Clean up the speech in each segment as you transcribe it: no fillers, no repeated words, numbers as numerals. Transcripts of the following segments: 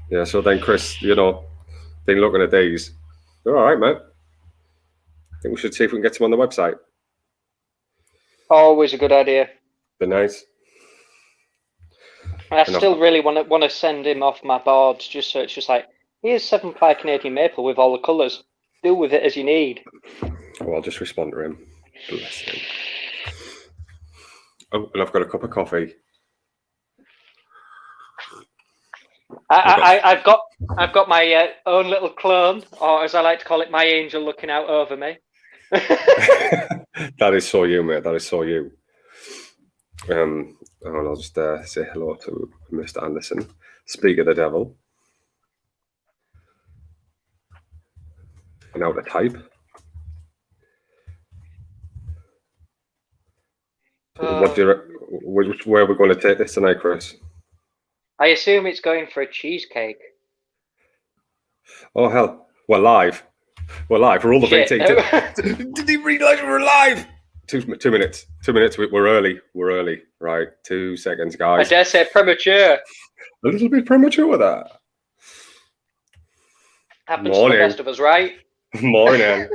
Yeah, so then Chris, then looking at these, they're all right, mate. I think we should see if we can get them on the website. Always a good idea. They're nice. I still really want to send him off my board, just so it's just like, here's 7-ply Canadian maple with all the colours. Do with it as you need. Oh, I'll just respond to him. Bless him. Oh, and I've got a cup of coffee. I've got my own little clone, or as I like to call it, my angel looking out over me. That is so you, mate. That is so you. And I'll just say hello to Mr. Anderson. Speak of the devil. And now to type. Where are we going to take this tonight, Chris? I assume it's going for a cheesecake. Oh, hell. We're live. We're live. We're all the VT. Did he realise we were live? 2 minutes. 2 minutes. We're early. We're early. Right. 2 seconds, guys. I dare say premature. A little bit premature with that. Happens to the best of us, right? Morning.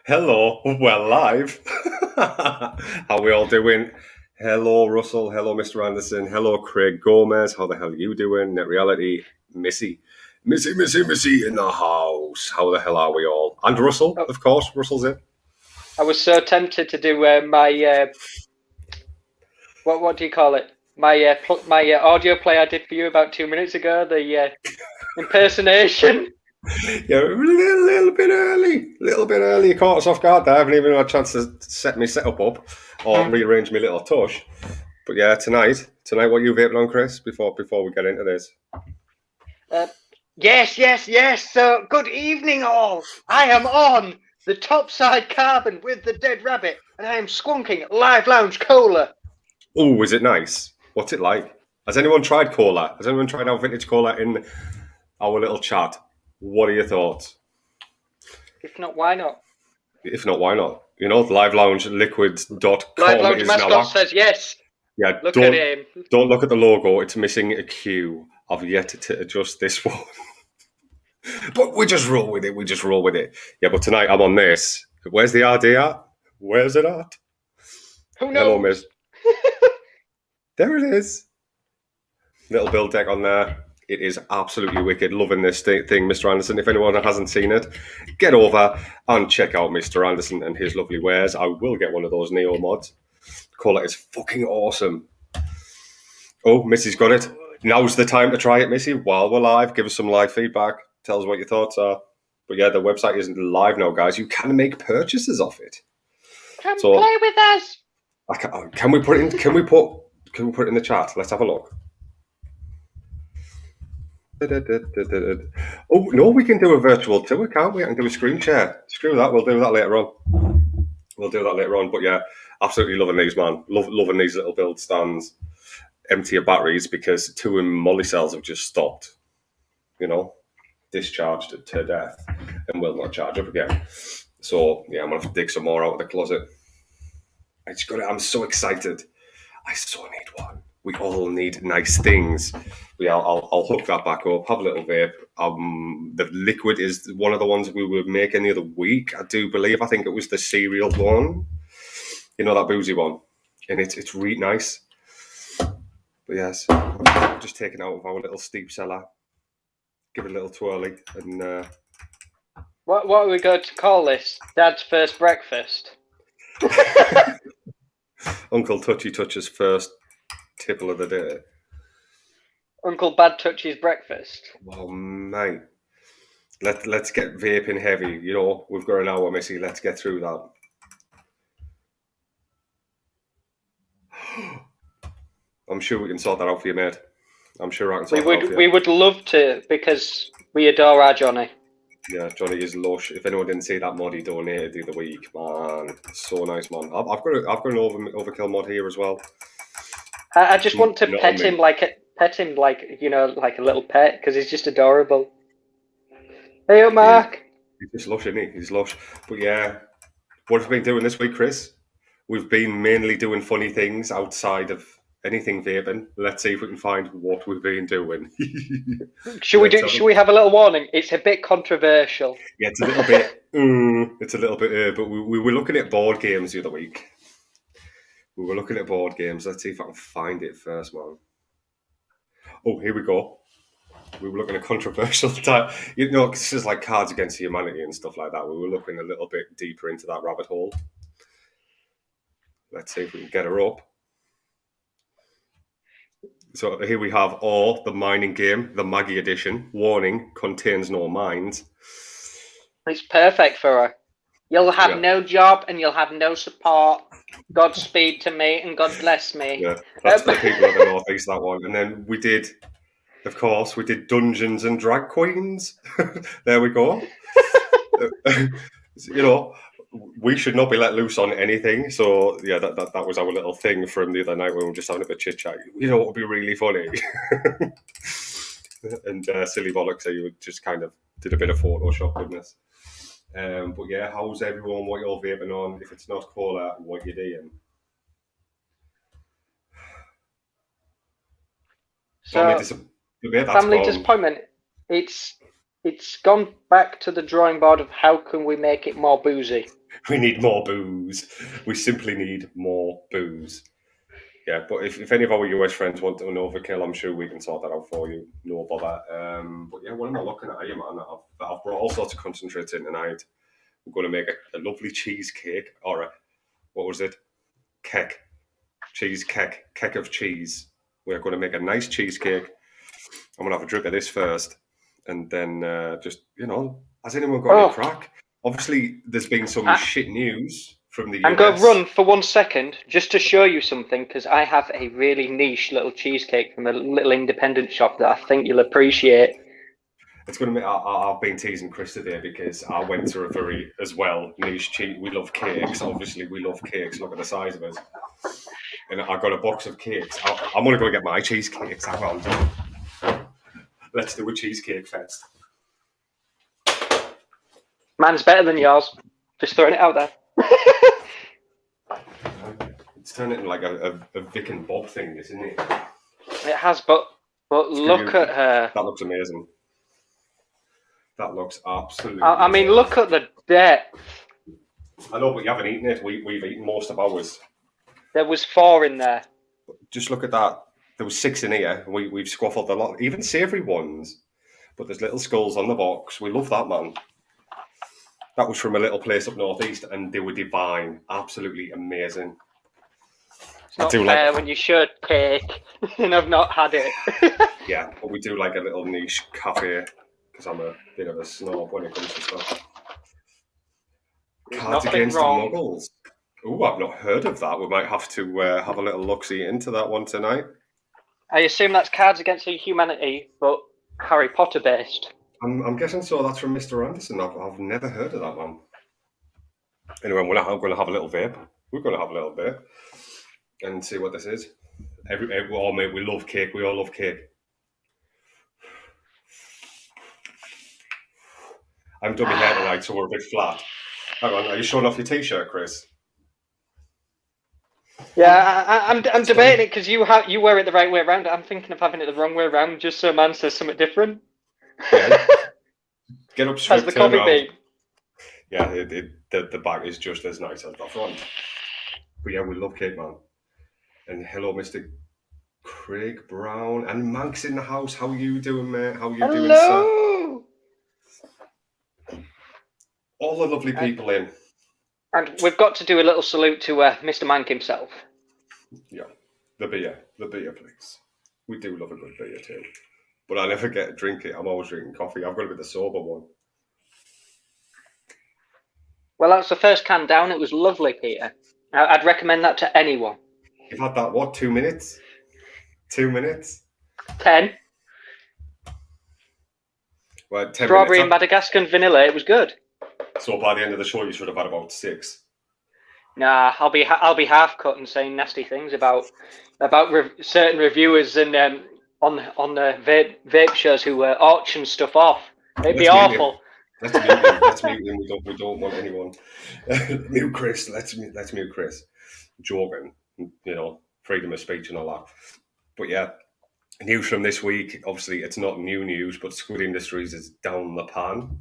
Hello, we're live. How we all doing? Hello, Russell. Hello, Mr. Anderson. Hello, Craig Gomez. How the hell are you doing? Net Reality, Missy in the house. How the hell are we all? And Russell, of course. Russell's in. I was so tempted to do my what do you call it? My audio play I did for you about 2 minutes ago. The impersonation. Yeah, a little bit early. You caught us off guard there. I haven't even had a chance to set my setup up or rearrange my little tush. But yeah, tonight, what are you vaping on, Chris? Before we get into this. Yes. So good evening, all. I am on the Topside Carbon with the Dead Rabbit, and I am squonking Live Lounge Cola. Oh, is it nice? What's it like? Has anyone tried cola? Has anyone tried our vintage cola in our little chat? What are your thoughts? If not, why not? If not, why not? You know, liveloungeliquids.com. Live Lounge Mascot says yes. Yeah, look at him. Don't look at the logo. It's missing a Q. I've yet to adjust this one. But we just roll with it. Yeah, but tonight I'm on this. Where's the RD at? Where's it at? Who knows? Hello, miss. There it is. Little build deck on there. It is absolutely wicked. Loving this thing, Mr. Anderson. If anyone hasn't seen it, get over and check out Mr. Anderson and his lovely wares. I will get one of those Neo mods. Colour is fucking awesome. Oh, Missy's got it. Now's the time to try it, Missy. While we're live, give us some live feedback. Tell us what your thoughts are. But yeah, the website isn't live now, guys. You can make purchases off it. Play with us. Can we put it in? Can we put it in the chat? Let's have a look. Oh, no, we can do a virtual tour, can't we? I can do a screen share. Screw that, we'll do that later on. We'll do that later on. But yeah, absolutely loving these, man. Loving these little build stands. Empty your batteries because 2 molly cells have just stopped. Discharged to death and will not charge up again. So yeah, I'm gonna have to dig some more out of the closet. I'm so excited. I so need one. We all need nice things. I'll hook that back up. Have a little vape. The liquid is one of the ones we were making the other week. I do believe. I think it was the cereal one. That boozy one, and it's really nice. But yes, I'm just taking out of our little steep cellar. Give it a little twirly, and What are we going to call this? Dad's first breakfast. Uncle Touchy Touch's first tipple of the day. Uncle Bad Touchy's breakfast. Oh mate, let's get vaping heavy. We've got an hour, Missy. Let's get through that. I'm sure we can sort that out for you, mate. I'm sure I can sort that out for you. We would love to, because we adore our Johnny. Yeah, Johnny is lush. If anyone didn't see that mod he donated the other week, man, so nice, man. I've got an overkill mod here as well. I just want to pet him like a little pet, because he's just adorable. Hey up, Mark. He's just lush, isn't he? He's lush. But yeah, what have we been doing this week, Chris? We've been mainly doing funny things outside of anything vaping. Let's see if we can find what we've been doing. Should we have a little warning? It's a bit controversial. Yeah, it's a little bit. But we were looking at board games the other week. Let's see if I can find it first, man. Oh, here we go. We were looking at controversial type. This is like Cards Against Humanity and stuff like that. We were looking a little bit deeper into that rabbit hole. Let's see if we can get her up. So here we have the mining game, the Maggie edition. Warning, contains no mines. It's perfect for her. You'll have no job and you'll have no support. Godspeed to me and God bless me. Yeah, that's for the people of the Northeast, that one. And then we did Dungeons and Drag Queens. There we go. We should not be let loose on anything. So yeah, that was our little thing from the other night when we were just having a bit of chit chat. What would be really funny? And silly bollocks, so you just kind of did a bit of Photoshop goodness. But yeah, how's everyone? What you're vaping on? If it's not cola, what you doing? So, family disappointment. It's gone back to the drawing board of how can we make it more boozy. We need more booze. We simply need more booze. Yeah, but if any of our US friends want an overkill, I'm sure we can sort that out for you. No bother. But yeah, what am I looking at here, man? I've brought all sorts of concentrates in tonight. We're going to make a lovely cheesecake, or what was it? Keck. Keck of cheese. We're going to make a nice cheesecake. I'm going to have a drink of this first. And then has anyone got any crack? Obviously, there's been some shit news from the US. I'm going to run for 1 second just to show you something, because I have a really niche little cheesecake from a little independent shop that I think you'll appreciate. It's going to be. I've been teasing Chris today because I went to a very niche cheese. We love cakes. Obviously, we love cakes. Look at the size of it. And I got a box of cakes. I'm going to go get my cheesecakes. Hang on. Let's do a cheesecake fest. Mine's better than yours. Just throwing it out there. It's turning into like a Vic and Bob thing, isn't it? It has, but look at her. That looks amazing. That looks absolutely I mean, look at the depth. I know, but you haven't eaten it. We've eaten most of ours. There was 4 in there. Just look at that. There was 6 in here. We've squaffled a lot, even savoury ones. But there's little skulls on the box. We love that, man. That was from a little place up northeast, and they were divine. Absolutely amazing. It's not fair when you showed cake, and I've not had it. Yeah, but we do like a little niche cafe, because I'm a bit of a snob when it comes to stuff. Cards Against the Muggles. Oh, I've not heard of that. We might have to have a little look-see into that one tonight. I assume that's Cards Against Humanity, but Harry Potter based. I'm guessing so. That's from Mr. Anderson. I've never heard of that one. Anyway, I'm going to have a little vape. We're going to have a little vape and see what this is. Oh, mate, we love cake. We all love cake. I haven't done my hair tonight, so we're a bit flat. Hang on, are you showing off your t-shirt, Chris? Yeah, I'm debating it because you wear it the right way around. I'm thinking of having it the wrong way around, just so a man says something different. Yeah. Get up straight, Has the turn coffee around. been? Yeah, the back is just as nice as the front. But yeah, we love cake, man. And hello, Mr. Craig Brown. And Mank's in the house. How are you doing, mate? How are you doing, sir? Hello. All the lovely people in. And we've got to do a little salute to Mr. Mank himself. Yeah, the beer, please. We do love a good beer too. But I never get to drink it. I'm always drinking coffee. I've got to be the sober one. Well, that's the first can down. It was lovely, Peter. I'd recommend that to anyone. You've had that, what, 2 minutes? 2 minutes? 10. Well, 10 Strawberry and minutes. Madagascar and vanilla. It was good. So by the end of the show, you should have had about 6. Nah, I'll be half cut and saying nasty things about certain reviewers and on the vape shows who auction stuff off. It'd be awful. Let's mute him. Let's mute him. We don't want anyone. Mute Chris. Let's mute Chris. Joking, freedom of speech and all that. But yeah, news from this week. Obviously, it's not new news, but Squid Industries is down the pan.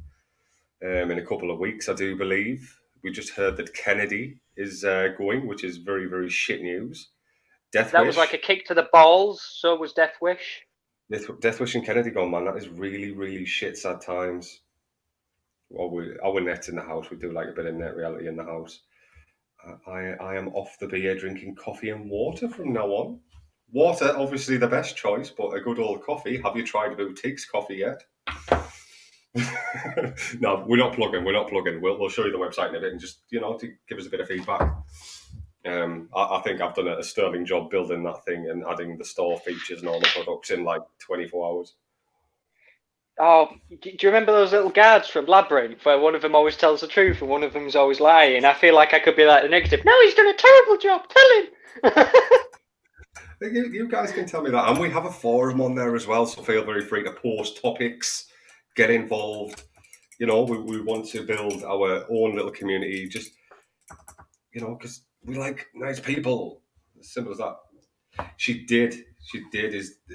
In a couple of weeks, I do believe. We just heard that Kennedy is going, which is very, very shit news. Death That Wish. was like a kick to the balls. So was Death Wish. Death Wish and Kennedy gone, man. That is really, really shit sad times. Well, our net's in the house. We do like a bit of net reality in the house. I am off the beer, drinking coffee and water from now on. Water, obviously the best choice, but a good old coffee. Have you tried Boutique's coffee yet? No, we're not plugging. We'll show you the website in a bit and just, to give us a bit of feedback. I think I've done a sterling job building that thing and adding the store features and all the products in like 24 hours. Oh, do you remember those little guards from Labyrinth where one of them always tells the truth and one of them's always lying? I feel like I could be like the negative. No, he's done a terrible job. Tell him. You guys can tell me that. And we have a forum on there as well, so feel very free to post topics, get involved. We want to build our own little community, just, because we like nice people. As simple as that. She did.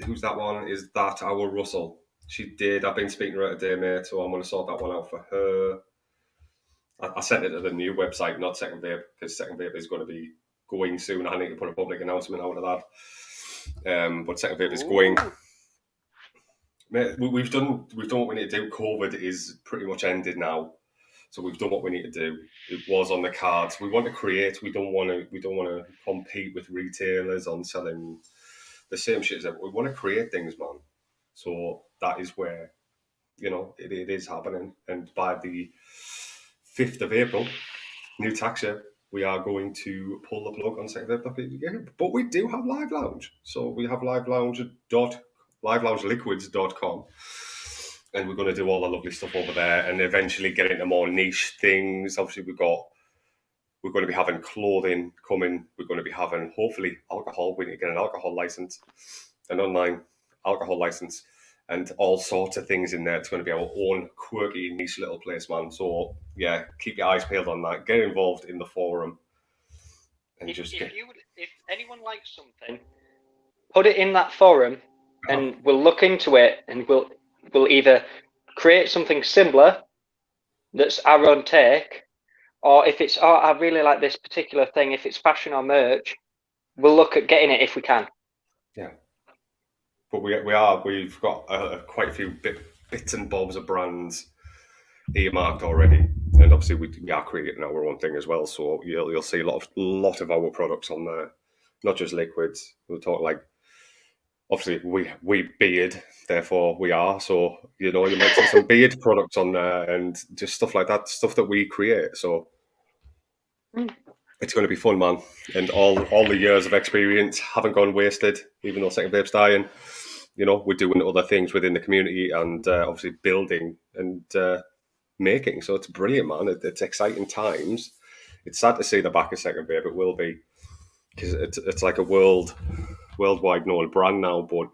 Who's that one? Is that our Russell? She did. I've been speaking to her today, mate, so I'm going to sort that one out for her. I sent it to the new website, not Second Vape, because Second Vape is going to be going soon. I need to put a public announcement out of that. But Second Vape is going. Mate, we've done what we need to do. COVID is pretty much ended now, so we've done what we need to do. It was on the cards. We want to create. We don't want to compete with retailers on selling the same shit as ever. We want to create things, man. So that is where it is happening. And by the 5th of April, new tax year, we are going to pull the plug on secondvape.com. But we do have Live Lounge. So we have liveloungeliquids.com. And we're going to do all the lovely stuff over there and eventually get into more niche things. Obviously, we're going to be having clothing coming. We're going to be having, hopefully, alcohol. We need to get an alcohol license, an online alcohol license, and all sorts of things in there. It's going to be our own quirky, niche little place, man. So, yeah, keep your eyes peeled on that. Get involved in the forum. And if anyone likes something, put it in that forum, and we'll look into it, and we'll either create something similar that's our own take, or if it's, I really like this particular thing, if it's fashion or merch, we'll look at getting it if we can. Yeah. But we've got quite a few bits and bobs of brands earmarked already, and obviously we are creating our own thing as well. So you'll see a lot of our products on there, not just liquids. We'll talk like, obviously we beard, therefore we are. So you might see some beard products on there and just stuff like that, stuff that we create. So it's going to be fun, man. And all the years of experience haven't gone wasted, even though Second Vape's dying. We're doing other things within the community and obviously building and making. So it's brilliant, man. It's exciting times. It's sad to see the back of Second Vape. It will be, because it's like a worldwide known brand now. But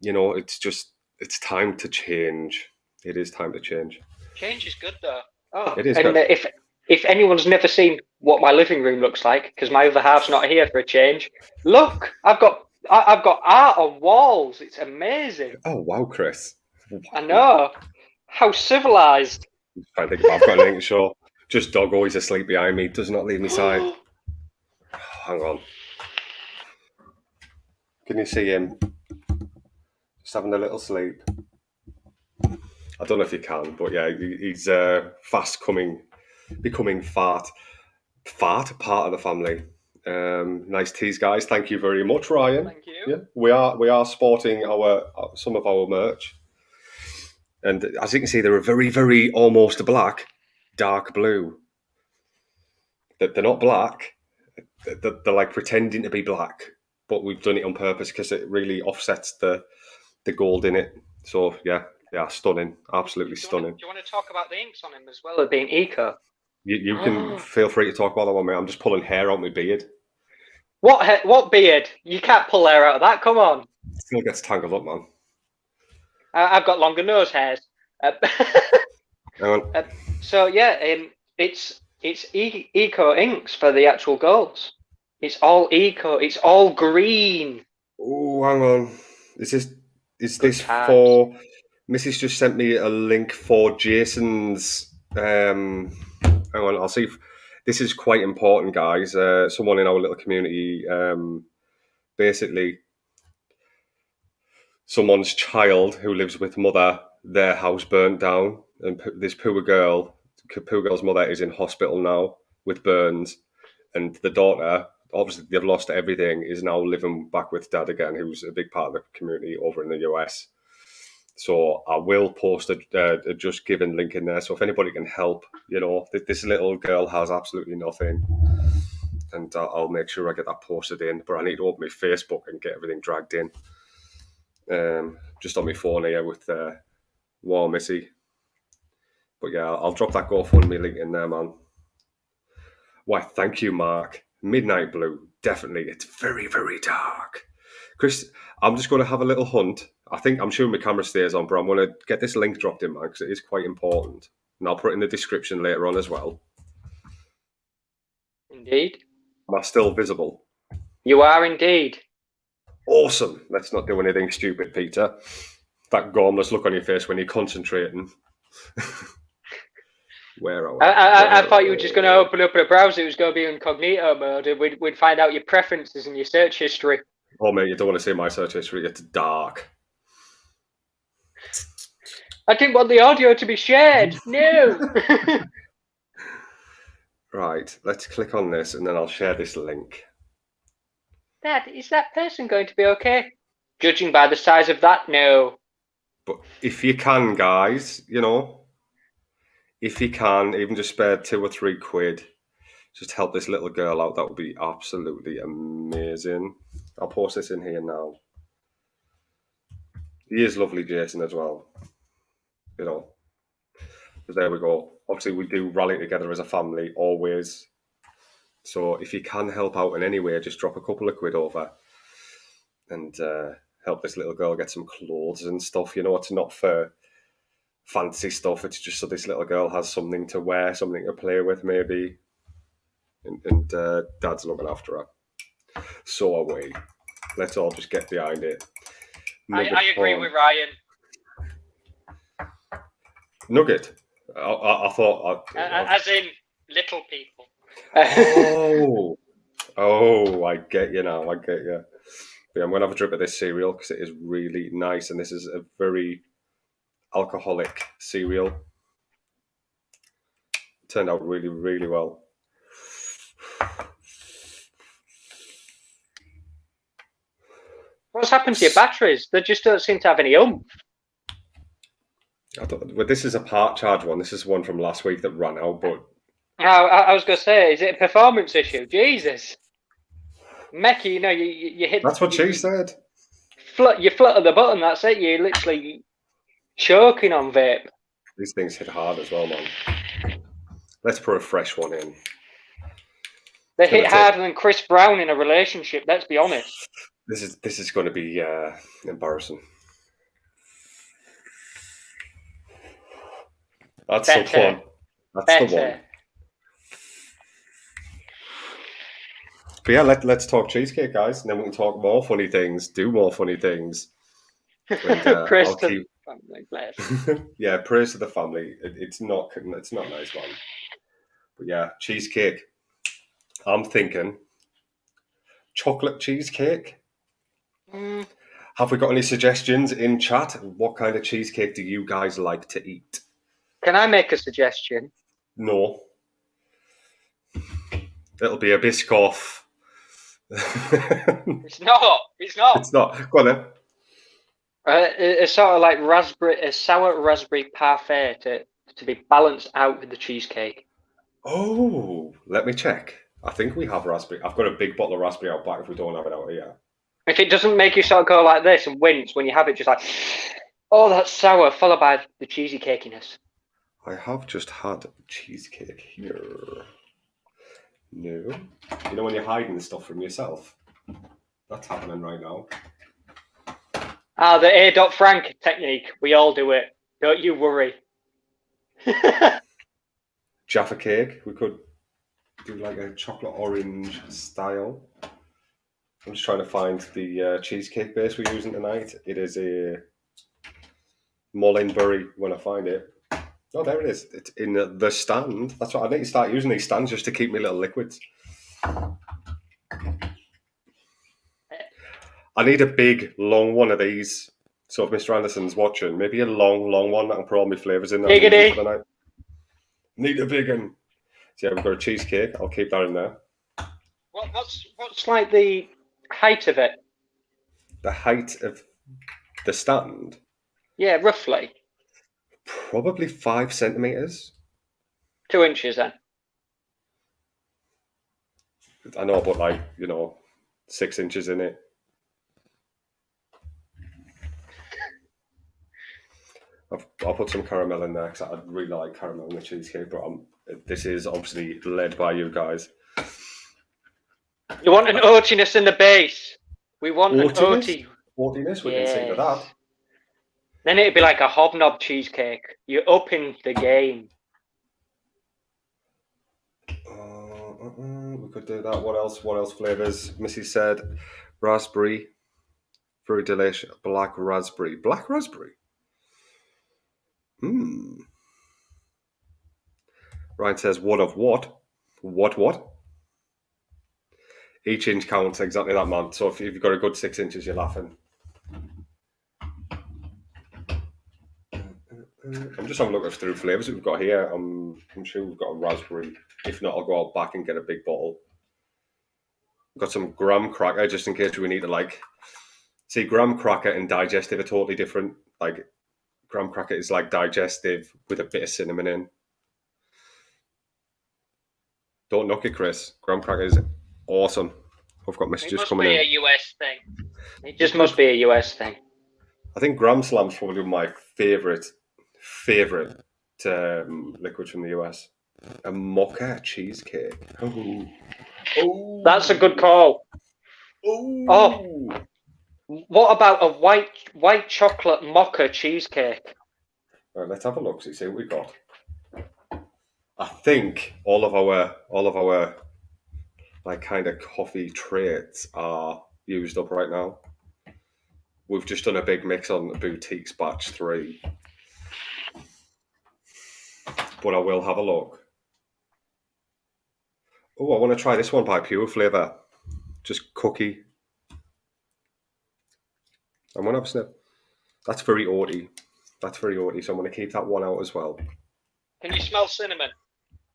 it's time to change. It is time to change. Change is good though. Oh, It is and good. if anyone's never seen what my living room looks like, because my other half's not here for a change, look, I've got art on walls. It's amazing. Oh wow, Chris. I know. How civilized. I'm trying to think if I've got anything to show. Just dog always asleep behind me. Does not leave me side. Hang on. Can you see him? Just having a little sleep. I don't know if you can, but yeah, he's fast becoming part of the family. Nice tease, guys. Thank you very much, Ryan. Thank you. Yeah, we are sporting some of our merch, and as you can see, they're a very, very almost black, dark blue. They're not black. They're like pretending to be black, but we've done it on purpose because it really offsets the gold in it. So yeah, stunning, absolutely stunning. Do you want to talk about the inks on him as well as being eco? You can feel free to talk about that one, mate. I'm just pulling hair out my beard. What beard? You can't pull hair out of that. Come on. It still gets tangled up, man. I've got longer nose hairs. Hang on. So yeah, it's eco inks for the actual goals. It's all eco. It's all green. Oh, hang on. Is this times. for? Mrs. just sent me a link for Jason's. Hang on, I'll see if this is quite important, guys. Someone in our little community, basically, someone's child who lives with mother, their house burnt down, and this poor girl's mother is in hospital now with burns, and the daughter, obviously they've lost everything, is now living back with dad again, who's a big part of the community over in the US. So I will post a Just Giving link in there. So if anybody can help, this little girl has absolutely nothing, and I'll make sure I get that posted in. But I need to open my Facebook and get everything dragged in. Just on my phone here with War Missy. But yeah, I'll drop that GoFundMe link in there, man. Why, thank you, Mark. Midnight Blue, definitely. It's very, very dark. Chris, I'm just going to have a little hunt. I'm sure my camera stays on, but I'm going to get this link dropped in, man, because it is quite important. And I'll put it in the description later on as well. Indeed. Am I still visible? You are indeed. Awesome. Let's not do anything stupid, Peter. That gormless look on your face when you're concentrating. Where are we? I thought you were just going to open up a browser. It was going to be incognito mode, and we'd find out your preferences and your search history. Oh, mate, you don't want to see my search history. It's dark. I didn't want the audio to be shared. No. Right, let's click on this, and then I'll share this link. Dad, is that person going to be okay? Judging by the size of that, no. But if you can, guys, if you can, even just spare £2 or £3, just help this little girl out. That would be absolutely amazing. I'll post this in here now. He is lovely, Jason, as well. So there we go. Obviously, we do rally together as a family, always. So if you can help out in any way, just drop a couple of quid over and help this little girl get some clothes and stuff. It's not for fancy stuff. It's just so this little girl has something to wear, something to play with, maybe. And Dad's looking after her. So are we. Let's all just get behind it. I agree with Ryan. Nugget. I thought... as in little people. Oh, I get you now. I get you. But I'm going to have a drip of this cereal because it is really nice. And this is a very alcoholic cereal. It turned out really, really well. What's happened to your batteries? They just don't seem to have any oomph. Well, this is a part charge one. This is one from last week that ran out, but... I was going to say, is it a performance issue? Jesus. Mecky, you hit... That's what she said. You flutter the button, that's it. You're literally choking on vape. These things hit hard as well, man. Let's put a fresh one in. They hit harder than Chris Brown in a relationship. Let's be honest. This is going to be embarrassing. That's the one. That's the one. But yeah, let's talk cheesecake, guys, and then we can talk more funny things, do more funny things. And, praise to the family, bless. Yeah, praise to the family. It's not nice, man. But yeah, cheesecake. I'm thinking chocolate cheesecake. Have we got any suggestions in chat? What kind of cheesecake do you guys like to eat? Can I make a suggestion? No. It'll be a Biscoff. It's not. It's not. It's not. Go on then. It's sort of like a sour raspberry parfait to be balanced out with the cheesecake. Oh, let me check. I think we have raspberry. I've got a big bottle of raspberry out back if we don't have it out here. If it doesn't make you sort of go like this and wince when you have it, just like, oh, that's sour, followed by the cheesy cakiness. I have just had cheesecake here. No. You know when you're hiding stuff from yourself? That's happening right now. Ah, the A. Frank technique. We all do it. Don't you worry. Jaffa cake. We could do like a chocolate orange style. I'm just trying to find the cheesecake base we're using tonight. It is a Mullenberry when I find it. Oh, there it is. It's in the stand. That's what I need to start using these stands just to keep my little liquids. I need a big, long one of these. So if Mr. Anderson's watching, maybe a long one that I can put all my flavours in. Biggity. For the night. Need a big one. So yeah, we've got a cheesecake. I'll keep that in there. What's like the height of it? The height of the stand? Yeah, roughly. Probably 5 centimetres. 2 inches then. I know, but 6 inches in it. I'll put some caramel in there because I'd really like caramel in the cheesecake, but this is obviously led by you guys. You want an oatiness in the base. We want an oatiness? Oatiness, we can see to that. Then it'd be like a hobnob cheesecake. You're up in the game. We could do that. What else? What else flavours? Missy said raspberry. Very delicious. Black raspberry. Black raspberry? Ryan says, what of what? What? Each inch counts, exactly that, man. So if you've got a good 6 inches, you're laughing. I'm just having a look through flavours that we've got here. I'm sure we've got a raspberry. If not, I'll go out back and get a big bottle. We've got some graham cracker, just in case we need to see, graham cracker and digestive are totally different. Like, graham cracker is like digestive with a bit of cinnamon in. Don't knock it, Chris. Graham cracker is awesome. I've got messages coming in. It must be a US thing. It just must be a US thing. I think Graham Slam's probably my favourite liquid from the US. A mocha cheesecake. Oh. That's a good call. Oh. What about a white chocolate mocha cheesecake? Right, let's have a look. See what we got. I think all of our like kind of coffee traits are used up right now. We've just done a big mix on the Boutiques batch 3. But I will have a look. Oh, I want to try this one by Pure Flavour. Just cookie. I'm going to have a snip. That's very oaty. So I'm going to keep that one out as well. Can you smell cinnamon?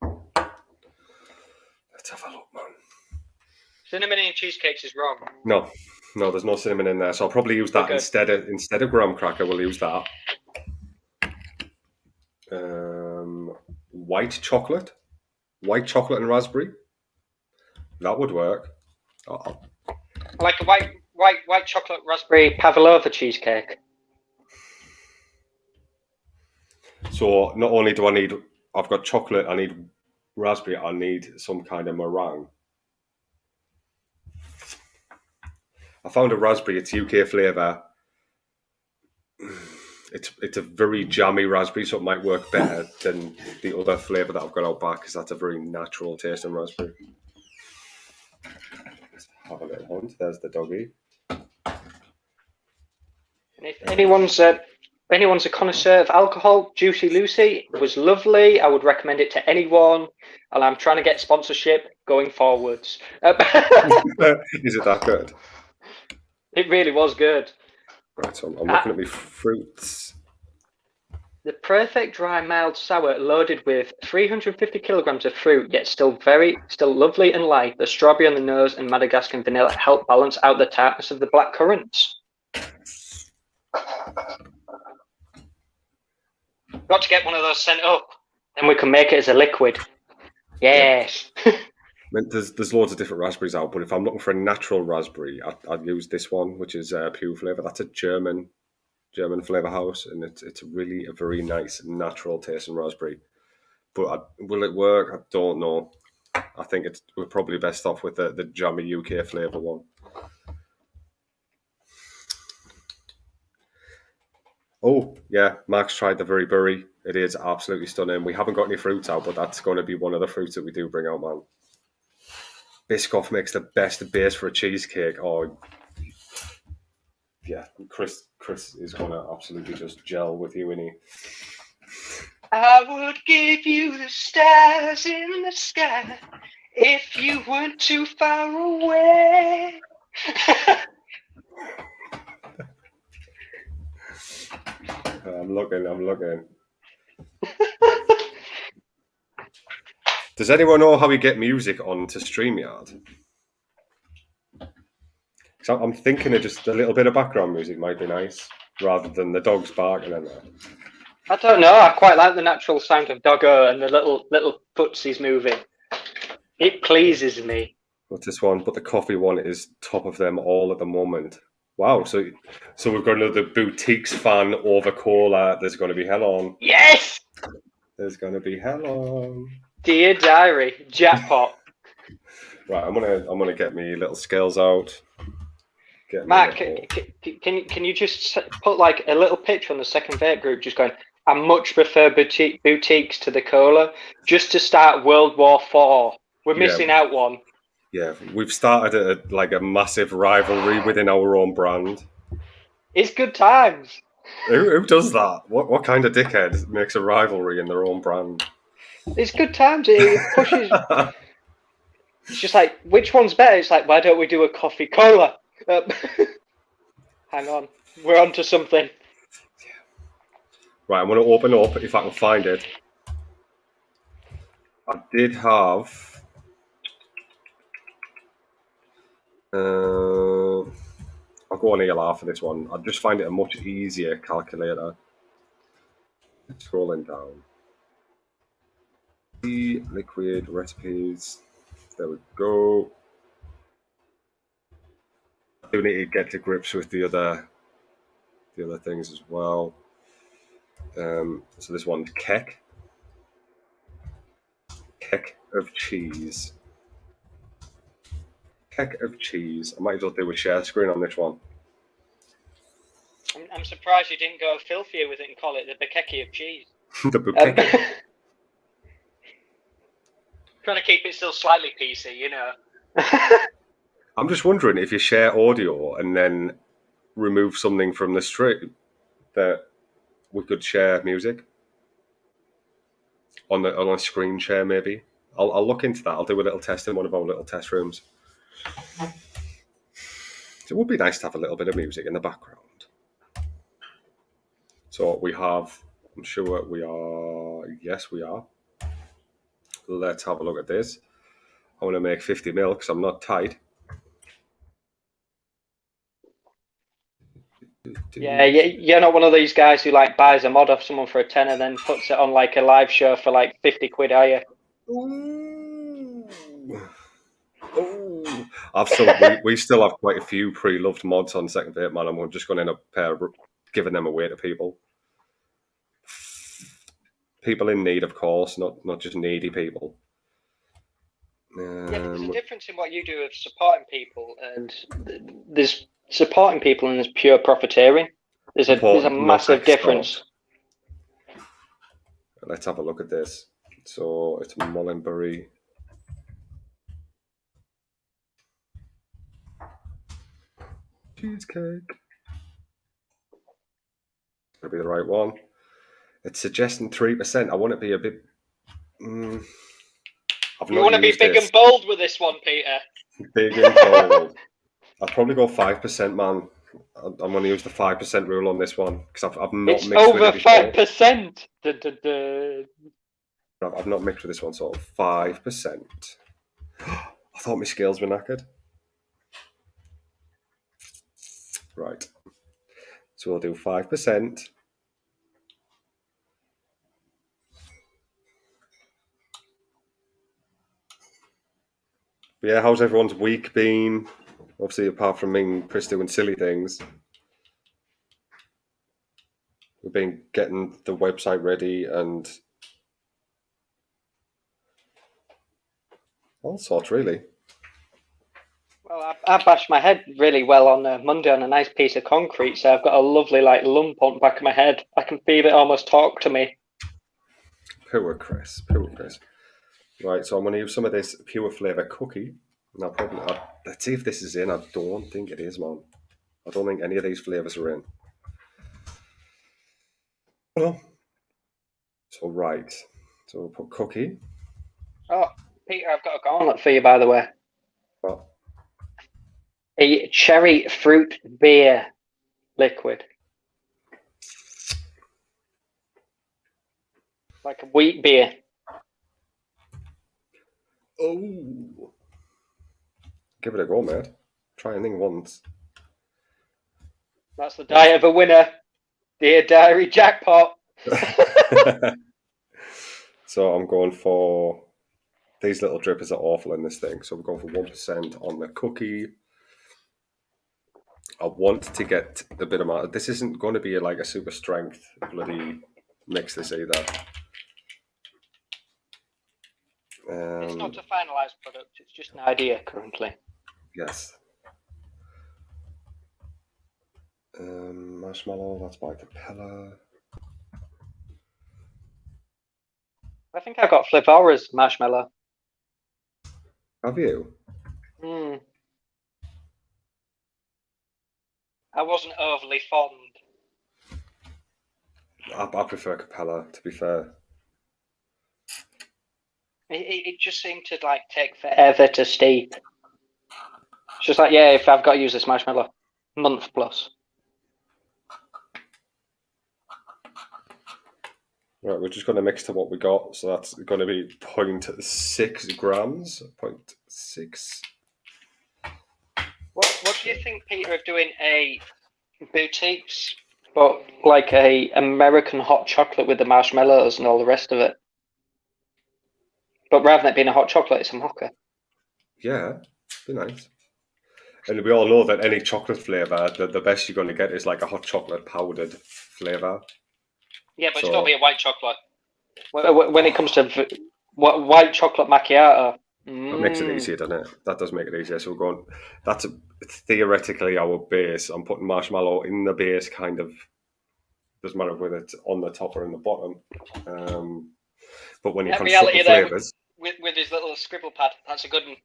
Let's have a look, man. Cinnamon in cheesecakes is wrong. No, there's no cinnamon in there. So I'll probably use that instead of graham cracker. We'll use that. White chocolate and raspberry. That would work. Like a white chocolate raspberry pavlova cheesecake. So not only do I've got chocolate, I need raspberry, I need some kind of meringue. I found a raspberry. It's UK flavour. It's a very jammy raspberry, so it might work better than the other flavour that I've got out back because that's a very natural tasting raspberry. Let's have a little hunt. There's the doggy. And if anyone's a connoisseur of alcohol, Juicy Lucy was lovely. I would recommend it to anyone, and I'm trying to get sponsorship going forwards. Is it that good? It really was good. Right, so I'm looking at my fruits. The perfect dry mild sour loaded with 350 kilograms of fruit, yet still lovely and light. The strawberry on the nose and Madagascar vanilla help balance out the tartness of the black currants. Got to get one of those sent up. Then we can make it as a liquid. Yes. I mean, there's loads of different raspberries out, but if I'm looking for a natural raspberry, I'd use this one, which is Pure Flavour. That's a German flavour house, and it's really a very nice natural tasting raspberry. But will it work? I don't know. I think we're probably best off with the jammy UK flavour one. Oh, yeah, Max tried the very berry. It is absolutely stunning. We haven't got any fruits out, but that's going to be one of the fruits that we do bring out, man. Biscoff makes the best base for a cheesecake. Oh, yeah, Chris is going to absolutely just gel with you, isn't he? I would give you the stars in the sky if you weren't too far away. I'm looking. Does anyone know how we get music onto StreamYard? So I'm thinking of just a little bit of background music might be nice, rather than the dogs barking and that. I don't know. I quite like the natural sound of Doggo and the little footsies moving. It pleases me. What's this one? But the coffee one is top of them all at the moment. Wow, so we've got another boutiques fan over cola. There's going to be hell on. Yes! There's going to be hell on. Dear diary, jackpot. Right, I'm gonna get me little scales out. Matt, can you just put like a little picture on the second vape group, just going, I much prefer boutiques to the cola, just to start World War IV. We're missing out one. Yeah, we've started a massive rivalry within our own brand. It's good times. Who does that? What kind of dickhead makes a rivalry in their own brand? It's good times. It pushes. It's just like, which one's better? It's like, why don't we do a coffee cola? Hang on, we're onto something. Right, I'm going to open up if I can find it. I did have. I'll go on ELR for this one. I just find it a much easier calculator. Scrolling down. The liquid recipes. There we go. I do need to get to grips with the other things as well. So this one's Ceck. Ceck of cheese. Ceck of cheese. I might as well do a share screen on this one. I'm surprised you didn't go filthier with it and call it the Bukeki of cheese. The Bukeki. Trying to keep it still slightly PC, you know. I'm just wondering if you share audio and then remove something from the stream, that we could share music on a screen share. Maybe I'll look into that. I'll do a little test in one of our little test rooms. It would be nice to have a little bit of music in the background. So we have. I'm sure we are. Yes, we are. Let's have a look at this. I want to make 50 mil because I'm not tight. Yeah, you're not one of these guys who like buys a mod off someone for a tenner, then puts it on like a live show for like 50 quid, are you? Ooh. We still have quite a few pre-loved mods on Second Vape Man, and we're just going to end up giving them away to people. People in need, of course, not just needy people. Yeah, but there's a difference in what you do of supporting people, and there's supporting people and there's pure profiteering. There's a Important, not massive export. difference. Let's have a look at this. So it's Mullenbury. Cheesecake. Gonna be the right one. It's suggesting 3%. I want to be a bit. I've You want to be big and bold with this one, Peter. Big and bold. I'd probably go 5%, man. I'm going to use the 5% rule on this one because I've not It's mixed over with it before. 5%. I've not mixed with this one, so 5%. I thought my scales were knackered. Right. So we'll do 5%. But yeah, how's everyone's week been? Obviously, apart from me and Chris doing silly things, we've been getting the website ready and all sorts, really. Well, I bashed my head really well on Monday on a nice piece of concrete, so I've got a lovely lump on the back of my head. I can feel it almost talk to me. Poor Chris. Right, so I'm going to use some of this pure flavour cookie. Now, let's see if this is in. I don't think it is, man. I don't think any of these flavours are in. Well, so right. So we'll put cookie. Oh, Peter, I've got a gauntlet for you, by the way. What? A cherry fruit beer liquid. Like a wheat beer. Oh. Give it a go, mate. Try anything once. That's the diet of a winner. Dear Diary Jackpot. So I'm going for... These little drippers are awful in this thing. So I'm going for 1% on the cookie. I want to get a bit of... This isn't going to be like a super strength bloody mix this either. It's not a finalised product. It's just an idea currently. Yes. Marshmallow, that's by Capella. I think I got Flavor's marshmallow. Have you? I wasn't overly fond. I prefer Capella, to be fair. It just seemed to like take forever to steep. It's just like, yeah, if I've got to use this marshmallow, month plus. Right, we're just going to mix to what we got. So that's going to be 0.6 grams. 0.6. What do you think, Peter, of doing a boutiques, but like a American hot chocolate with the marshmallows and all the rest of it? But rather than it being a hot chocolate, it's a mocha. Yeah, be nice. And we all know that any chocolate flavour, the best you're going to get is like a hot chocolate powdered flavour. Yeah, but it's got to be a white chocolate. When it comes to white chocolate macchiato, That makes it easier, doesn't it? That does make it easier. So we're going. That's theoretically our base. I'm putting marshmallow in the base, kind of. Doesn't matter whether it's on the top or in the bottom. But when you construct the flavours, with his little scribble pad, that's a good one.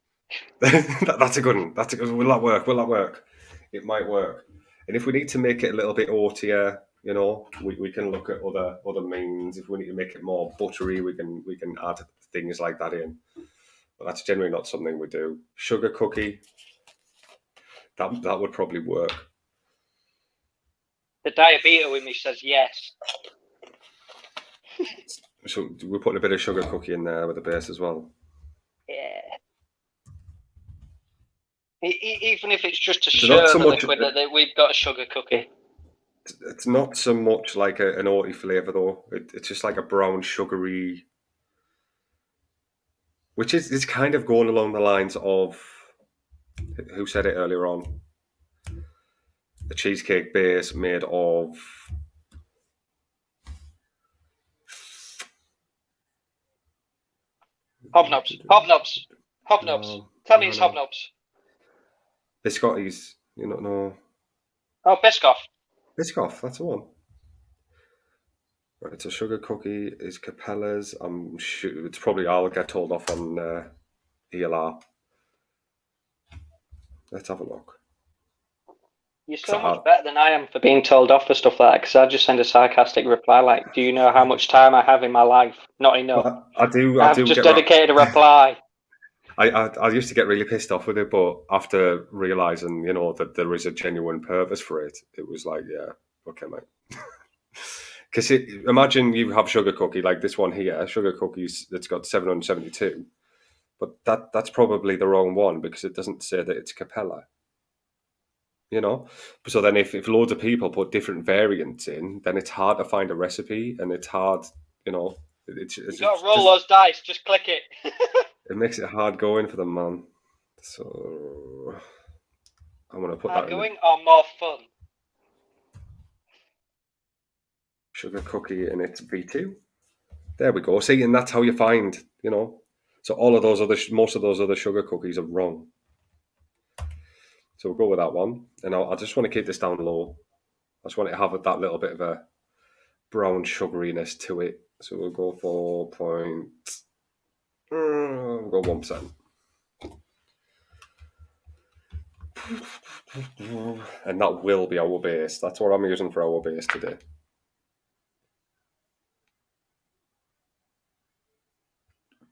That's a good one. That's a good. Will that work? Will that work? It might work. And if we need to make it a little bit oatier, you know, we can look at other means. If we need to make it more buttery, we can add things like that in. But that's generally not something we do. Sugar cookie. That would probably work. The diabetes in me says yes. So we're putting a bit of sugar cookie in there with the base as well. Yeah. Even if it's just to show the liquid that we've got a sugar cookie. It's not so much like an oaty flavour though. It's just like a brown sugary, which is kind of going along the lines of, who said it earlier on? A cheesecake base made of hobnobs. Tell me it's hobnobs. Biscottis. You don't know. Oh, Biscoff. Biscoff, that's the one. Right, so sugar cookie is Capella's. I'm sure it's probably I'll get told off on ELR. Let's have a look. You're So so much better than I am for being told off for stuff like that, because I just send a sarcastic reply like, do you know how much time I have in my life? Not enough. I do I've just get dedicated a reply. I used to get really pissed off with it, but after realizing, that there is a genuine purpose for it, it was like, yeah, okay, mate. Because imagine you have sugar cookie like this one here, sugar cookies that's got 772, but that's probably the wrong one because it doesn't say that it's Capella. So then if loads of people put different variants in, then it's hard to find a recipe, and it's hard, it's You it's got to just roll those dice. Just click it. it makes it hard going for them, man. So I'm gonna put that Hard in the going or more fun? sugar cookie and it's V2. There we go. See, and that's how you find, So all of those most of those other sugar cookies are wrong. So we'll go with that one, and I just want to keep this down low. I just want it to have that little bit of a brown sugariness to it. So we'll go for we'll go 1%. And that will be our base. That's what I'm using for our base today.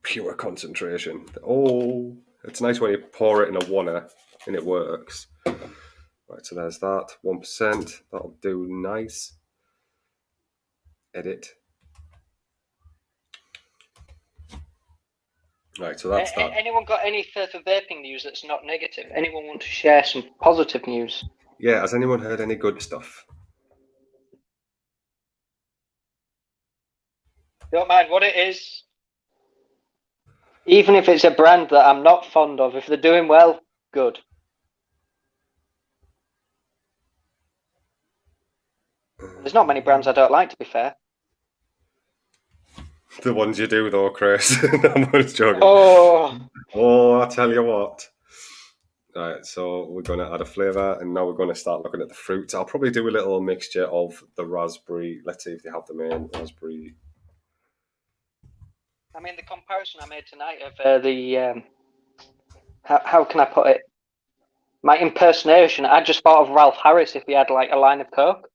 Pure concentration. Oh, it's nice when you pour it in a oneer and it works. Right, so there's that 1%. That'll do nice. Edit. Right, so that's that. Anyone got any further vaping news that's not negative? Anyone want to share some positive news? Yeah, has anyone heard any good stuff? Don't mind what it is. Even if it's a brand that I'm not fond of, if they're doing well, good. There's not many brands I don't like, to be fair. The ones you do, though, Chris. I'm just joking. Oh, I tell you what. Right, so we're going to add a flavour, and now we're going to start looking at the fruits. I'll probably do a little mixture of the raspberry. Let's see if they have the main raspberry. I mean, the comparison I made tonight of the how can I put it? My impersonation. I just thought of Ralph Harris if he had like a line of coke.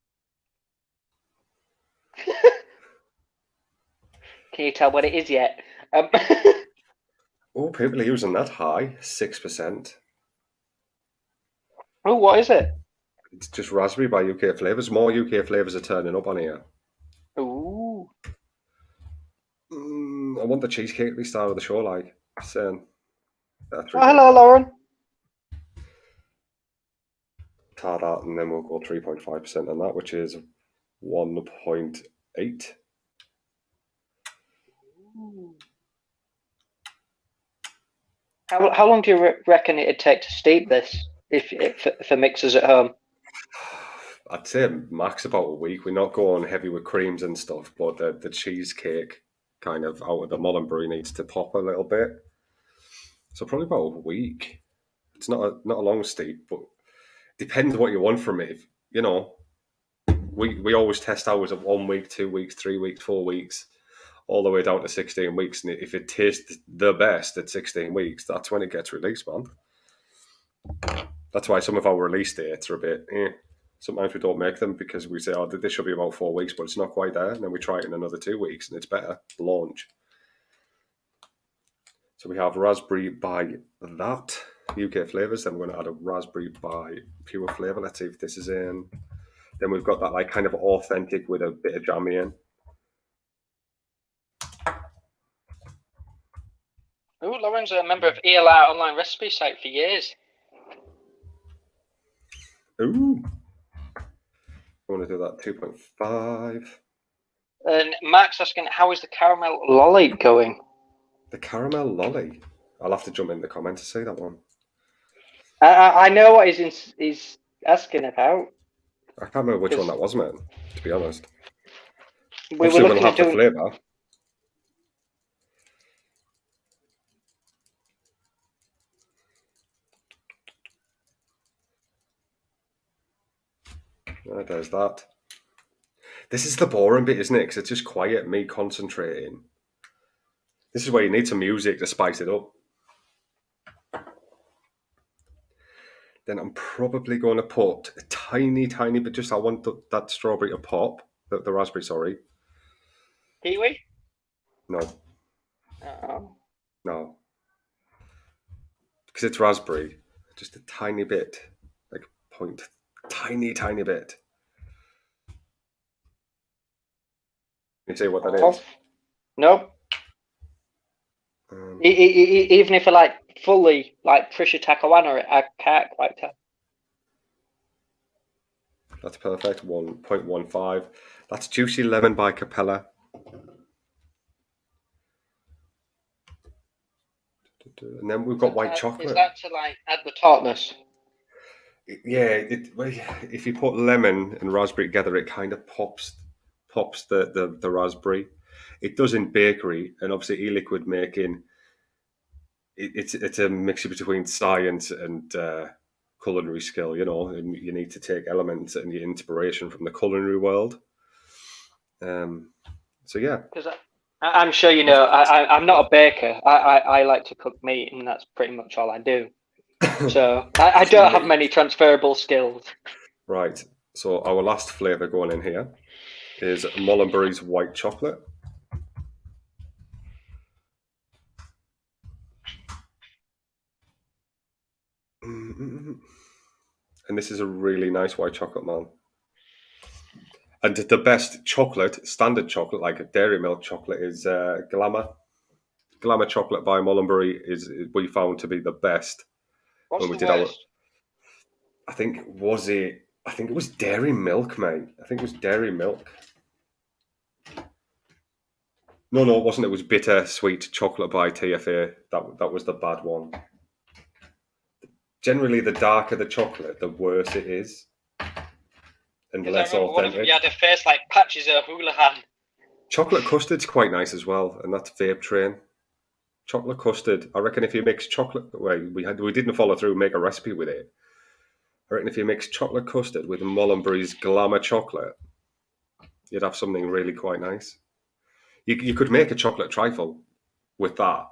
Can you tell what it is yet? Oh, people are using that high, 6%. Oh, what is it? It's just raspberry by UK Flavours. More UK Flavours are turning up on here. Ooh. I want the cheesecakey style of the show, like saying. Oh, hello, Lauren. Tar that, and then we'll go 3.5% on that, which is 1.8. How long do you reckon it'd take to steep this if for mixers at home? I'd say max about a week. We're not going heavy with creams and stuff, but the cheesecake kind of out of the Mullenbury needs to pop a little bit. So probably about a week. It's not a long steep, but depends what you want from it. We always test ours at 1 week, 2 weeks, 3 weeks, 4 weeks, all the way down to 16 weeks. And if it tastes the best at 16 weeks, that's when it gets released, man. That's why some of our release dates are a bit. Sometimes we don't make them because we say, "Oh, this should be about 4 weeks," but it's not quite there. And then we try it in another 2 weeks, and it's better. Launch. So we have raspberry by that UK flavors. Then we're going to add a raspberry by pure flavor. Let's see if this is in. Then we've got that like kind of authentic with a bit of jammy in. Oh, Lauren's a member of ELR online recipe site for years. Ooh. I want to do that 2.5. And Mark's asking, how is the caramel lolly going? The caramel lolly. I'll have to jump in the comments to say that one. I know what he's asking about. I can't remember which one that was, man, to be honest. We were looking at doing the flavour. There's that. This is the boring bit, isn't it? Because it's just quiet, me concentrating. This is where you need some music to spice it up. Then I'm probably going to put a tiny bit, just I want that strawberry to pop. The raspberry, sorry. Kiwi? No. Oh. No. Because it's raspberry. Just a tiny bit. Like point. Tiny bit. Can you see what that is? Nope. Even if I like fully like push a tacawana, I can't quite tell. That's perfect. 1.15. That's Juicy Lemon by Capella. And then we've got white chocolate. Is that to like add the tartness? Yeah, if you put lemon and raspberry together, it kind of pops the raspberry. It does in bakery, and obviously e-liquid making. It's a mixture between science and culinary skill, you know, and you need to take elements and your inspiration from the culinary world. So yeah, because I'm sure you know I'm not a baker. I like to cook meat, and that's pretty much all I do. So I don't have many transferable skills. Right. So our last flavour going in here is Mullenberry's white chocolate. And this is a really nice white chocolate, man. And the best chocolate, standard chocolate, like a dairy milk chocolate, is Glamour. Glamour chocolate by Mullenberry is we found to be the best. What's when we the did worst? I think it was dairy milk, mate. I think it was dairy milk. No, it wasn't. It was bitter sweet chocolate by TFA. That was the bad one. Generally, the darker the chocolate, the worse it is, and less I remember one of authentic. them, you had a face like Patches O'Houlihan. Chocolate custard's quite nice as well, and that's Vape Train. Chocolate custard. I reckon if you mix chocolate, we didn't follow through and make a recipe with it. I reckon if you mix chocolate custard with Mullenberry's Glamour chocolate, you'd have something really quite nice. You could make a chocolate trifle with that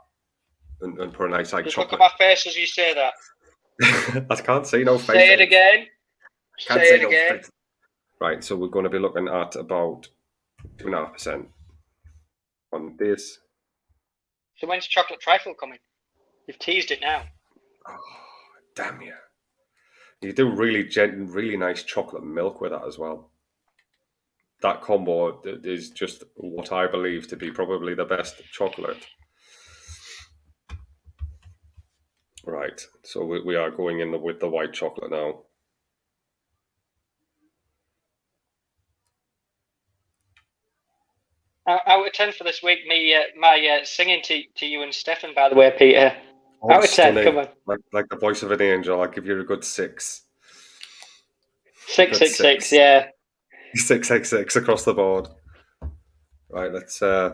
and put a nice like Just chocolate. look at my face as you say that. I can't see no face. Say it again. Say it again. Right, so we're going to be looking at about 2.5% on this. So when's chocolate trifle coming? You've teased it now. Oh, damn you. You do really nice chocolate milk with that as well. That combo is just what I believe to be probably the best chocolate. Right, so we are going in with the white chocolate now. Out of 10 for this week, my singing to you and Stefan, by the way, Peter. Oh, out of 10, stunning. come on. Like the voice of an angel, I'll give you a good 6. 666, yeah. 666 across the board. Right, let's see.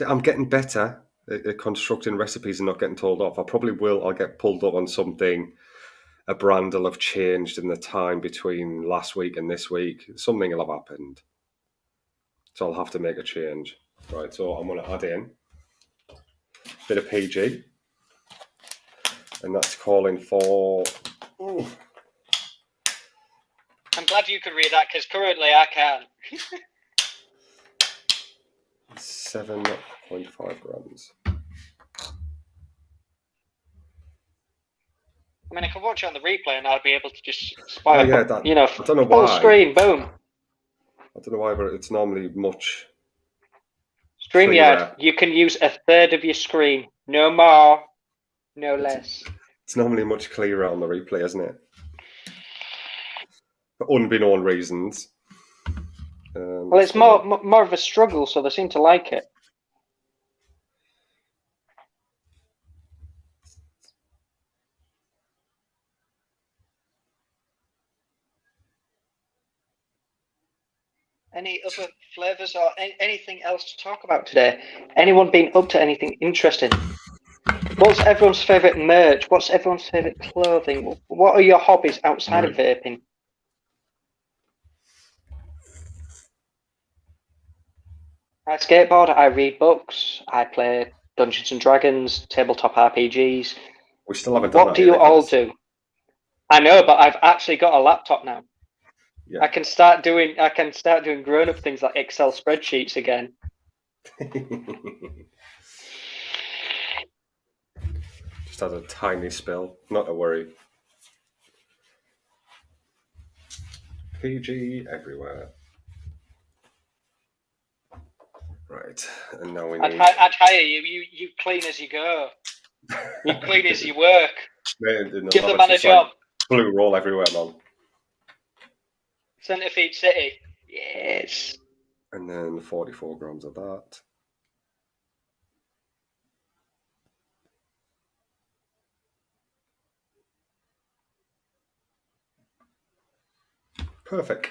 I'm getting better at constructing recipes and not getting told off. I probably will. I'll get pulled up on something. A brand will have changed in the time between last week and this week. Something will have happened. So I'll have to make a change. Right, so I'm going to add in a bit of PG. And that's calling for... Ooh. I'm glad you could read that, because currently I can't. 7.5 grams. I mean, I could watch it on the replay and I'd be able to just spy I don't know full why. screen, boom. I don't know why, but it's normally much... StreamYard, you can use a third of your screen. No more, no less. It's normally much clearer on the replay, isn't it? For unbeknown reasons. Well, it's more of a struggle, so they seem to like it. Any other flavours or anything else to talk about today? Anyone been up to anything interesting? What's everyone's favourite merch? What's everyone's favourite clothing? What are your hobbies outside of vaping? I skateboard, I read books, I play Dungeons and Dragons, tabletop RPGs. We still haven't done What that do you either, all guys. do? I know, but I've actually got a laptop now. Yeah. I can start doing grown-up things like Excel spreadsheets again. Just had a tiny spill. Not to worry. PG everywhere. Right, and now we need. I'd hire you. You clean as you go. You clean as you work. Give the man a job. Like blue roll everywhere, man. Centipede City. Yes. And then 44 grams of that. Perfect.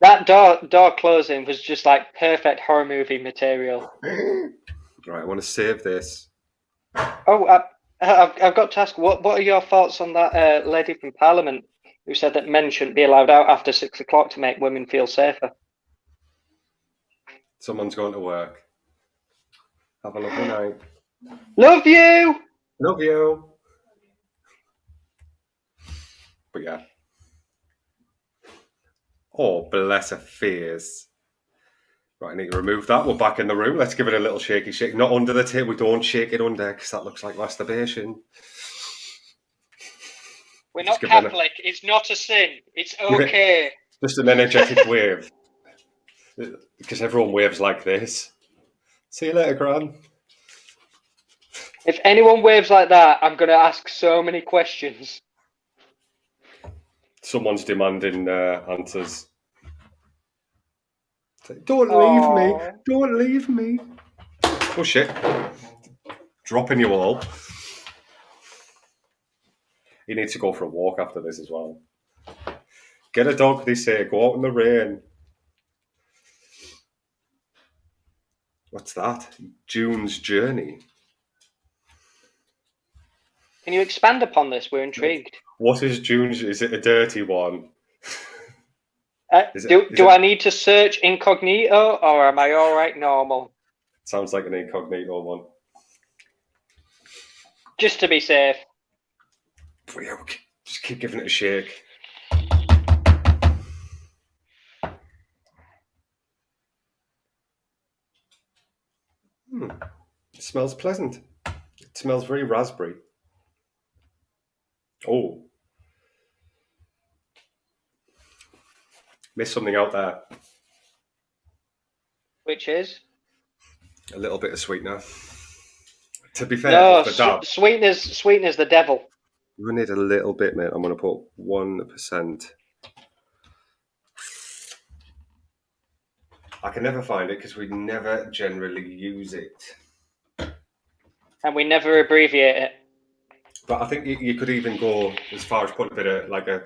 That door closing was just like perfect horror movie material. Right, I want to save this. Oh, I've got to ask, what are your thoughts on that lady from Parliament who said that men shouldn't be allowed out after 6 o'clock to make women feel safer? Someone's going to work. Have a lovely night. Love you! Love you. But yeah. Oh, bless her face. Right, I need to remove that. We're back in the room. Let's give it a little shaky shake. Not under the table. We don't shake it under because that looks like masturbation. We're not Catholic. It's not a sin. It's okay. Just an energetic wave. Because everyone waves like this. See you later, Gran. If anyone waves like that, I'm going to ask so many questions. Someone's demanding answers. Don't leave me. Don't leave me. Oh, shit. Dropping you all. You need to go for a walk after this as well. Get a dog, they say. Go out in the rain. What's that? June's Journey. Can you expand upon this? We're intrigued. What is June's? Is it a dirty one? Do I need to search incognito or am I all right normal? Sounds like an incognito one. Just to be safe. Just keep giving it a shake. It smells pleasant. It smells very raspberry. Oh. Missed something out there. Which is? A little bit of sweetener. To be fair, no, sweetener's the devil. We need a little bit, mate. I'm going to put 1%. I can never find it because we never generally use it. And we never abbreviate it. But I think you could even go as far as putting a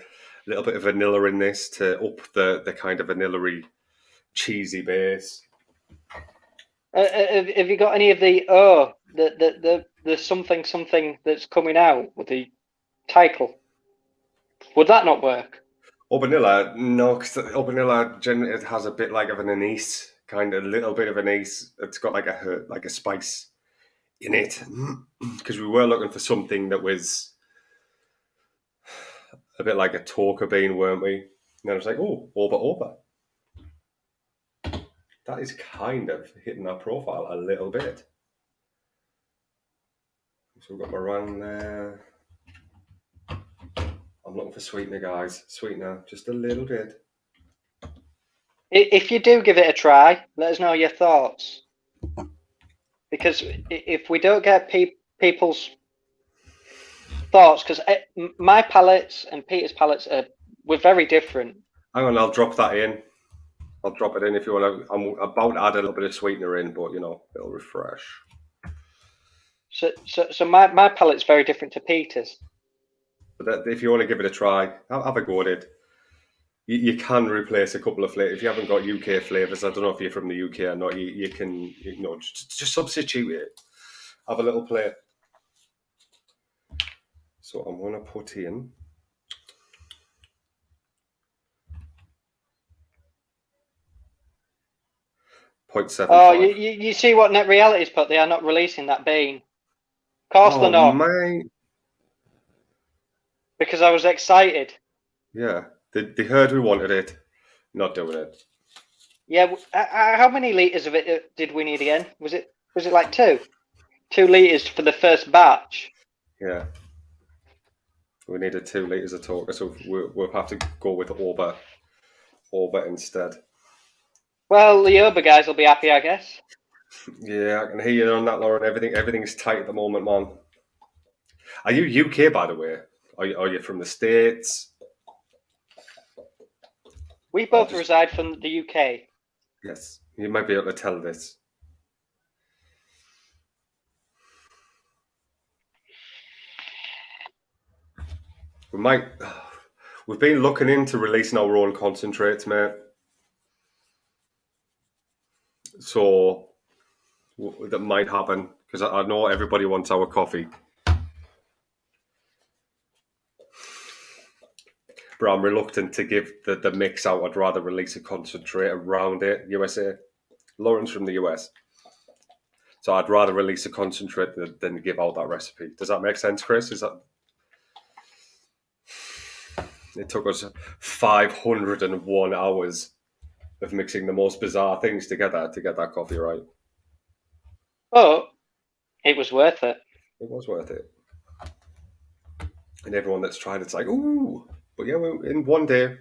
little bit of vanilla in this to up the kind of vanilla-y, cheesy base. Have you got any of the something that's coming out with the title? Would that not work? Vanilla, no, because vanilla generally it has a bit like of an anise, kind of a little bit of anise. It's got like a spice in it, because we were looking for something that was a bit like a tonka bean, weren't we? And I was like, oh, oba. That is kind of hitting our profile a little bit. So we've got meringue there. I'm looking for sweetener, guys. Sweetener, just a little bit. If you do give it a try, let us know your thoughts. Because if we don't get people's thoughts, because my palettes and Peter's palettes we're very different. Hang on, I'll drop that in. I'll drop it in if you want to. I'm about to add a little bit of sweetener in, but it'll refresh. So my palette's very different to Peter's. But if you want to give it a try, have a go at it. You can replace a couple of flavors. If you haven't got UK flavors, I don't know if you're from the UK or not, you can just substitute it. Have a little play. So I'm going to put in 0.75. Oh, you see what Net Reality's put? They are not releasing that bean. Of course they're not. My. Because I was excited. Yeah, they heard we wanted it. Not doing it. Yeah, how many litres of it did we need again? Was it like 2? 2 litres for the first batch? Yeah. We needed 2 litres of talk, so we'll have to go with Orba instead. Well, the Uber guys will be happy, I guess. Yeah, I can hear you on that, Lauren. Everything's tight at the moment, man. Are you UK, by the way? Are you from the States? We both reside from the UK. Yes, you might be able to tell this. We've been looking into releasing our own concentrates, mate. So that might happen because I know everybody wants our coffee. But I'm reluctant to give the mix out. I'd rather release a concentrate around it, USA. Lauren's from the US. So I'd rather release a concentrate than give out that recipe. Does that make sense, Chris? It took us 501 hours of mixing the most bizarre things together to get that coffee right. But it was worth it. It was worth it. And everyone that's tried it's like, ooh. But yeah, in one day, I'm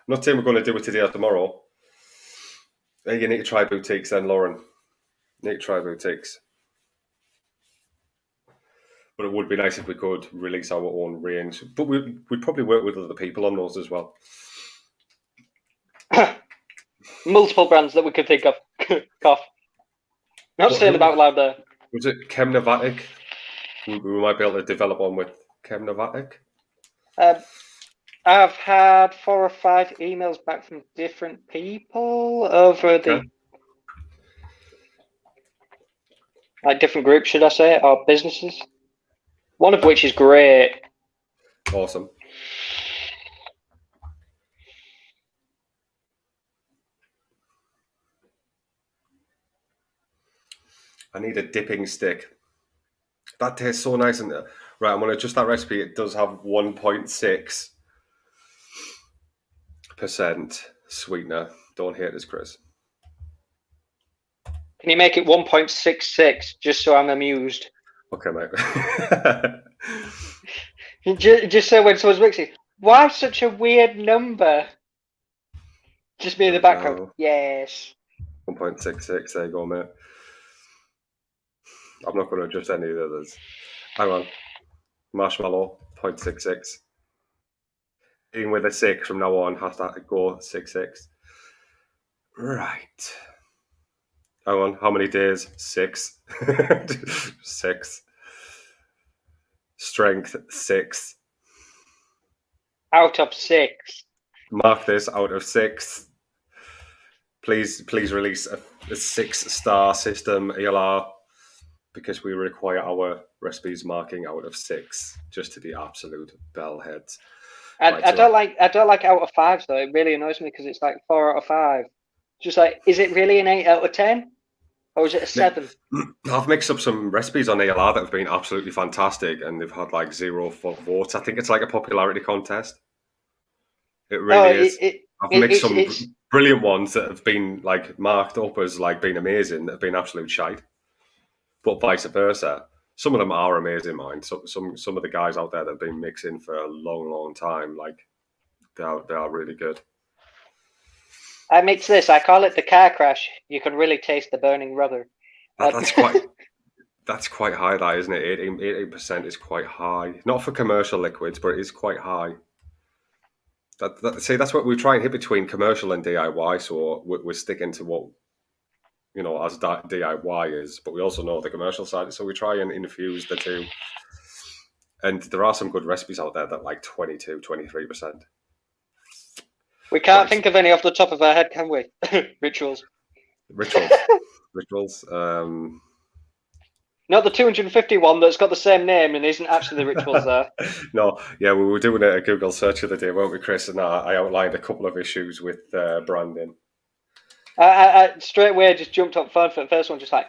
not saying we're going to do it today or tomorrow. You need to try boutiques then, Lauren. You need to try boutiques. But it would be nice if we could release our own range. But we'd probably work with other people on those as well. Multiple brands that we could think of. Cough. Not saying about loud there. Was it Chemnovatic? We might be able to develop one with Chemnovatic. I've had 4 or 5 emails back from different people over the like different groups, should I say, or businesses. One of which is great. Awesome. I need a dipping stick. That tastes so nice. And right, I'm going to adjust that recipe. It does have 1.6% sweetener. Don't hate this, Chris. Can you make it 1.66 just so I'm amused? Okay, mate. Just so when someone's mixing, why such a weird number? Just me in the background. No. Yes. 1.66. There you go, mate. I'm not going to adjust any of the others. Hang on. Marshmallow, 0.66. Even with a 6 from now on, has to go 66. Right. Hang on. How many days? 6. 6. Strength, 6. Out of 6. Mark this out of 6. Please release a 6-star system ELR because we require our recipes marking out of 6 just to be absolute bellheads. I don't like out of 5 though. It really annoys me because it's like 4 out of 5. Just like, is it really an 8 out of 10? Or is it a 7? I've mixed up some recipes on ALR that have been absolutely fantastic and they've had like 0 votes. I think it's like a popularity contest. It really is. I've mixed some brilliant ones that have been like marked up as like being amazing, that have been absolute shite. But vice versa. Some of them are amazing, mind. Some of the guys out there that have been mixing for a long, long time, like they are really good. I mix this. I call it the car crash. You can really taste the burning rubber. That's quite high, that isn't it? 18% is quite high. Not for commercial liquids, but it is quite high. That's what we try and hit between commercial and DIY. So we're sticking to what as DIY is, but we also know the commercial side. So we try and infuse the two. And there are some good recipes out there that like 22, 23%. We can't Right. think of any off the top of our head, can we? Rituals. Rituals. Not the 251 that's got the same name and isn't actually the rituals there. No, yeah, we were doing a Google search the other day, weren't we, Chris? And I outlined a couple of issues with branding. I straight away just jumped up phone for the first one, just out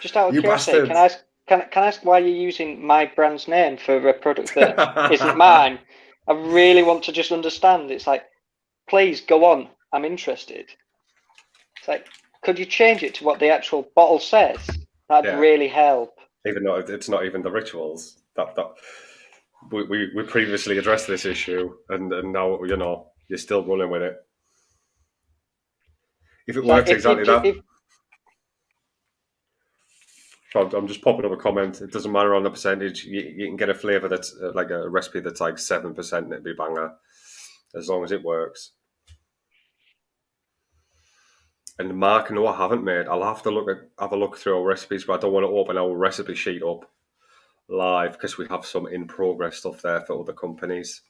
of You curiosity. bastards! Can I ask why you're using my brand's name for a product that isn't mine? I really want to just understand. It's like, please go on. I'm interested. It's like, could you change it to what the actual bottle says? That'd really help. Even though it's not even the rituals. That we previously addressed this issue, and now you're still running with it. If it works exactly that. I'm just popping up a comment. It doesn't matter on the percentage. You can get a flavour that's like a recipe that's like 7%, and it'd be banger, as long as it works. And Mark, no, I haven't made. I'll have to have a look through our recipes, but I don't want to open our recipe sheet up live because we have some in progress stuff there for other companies.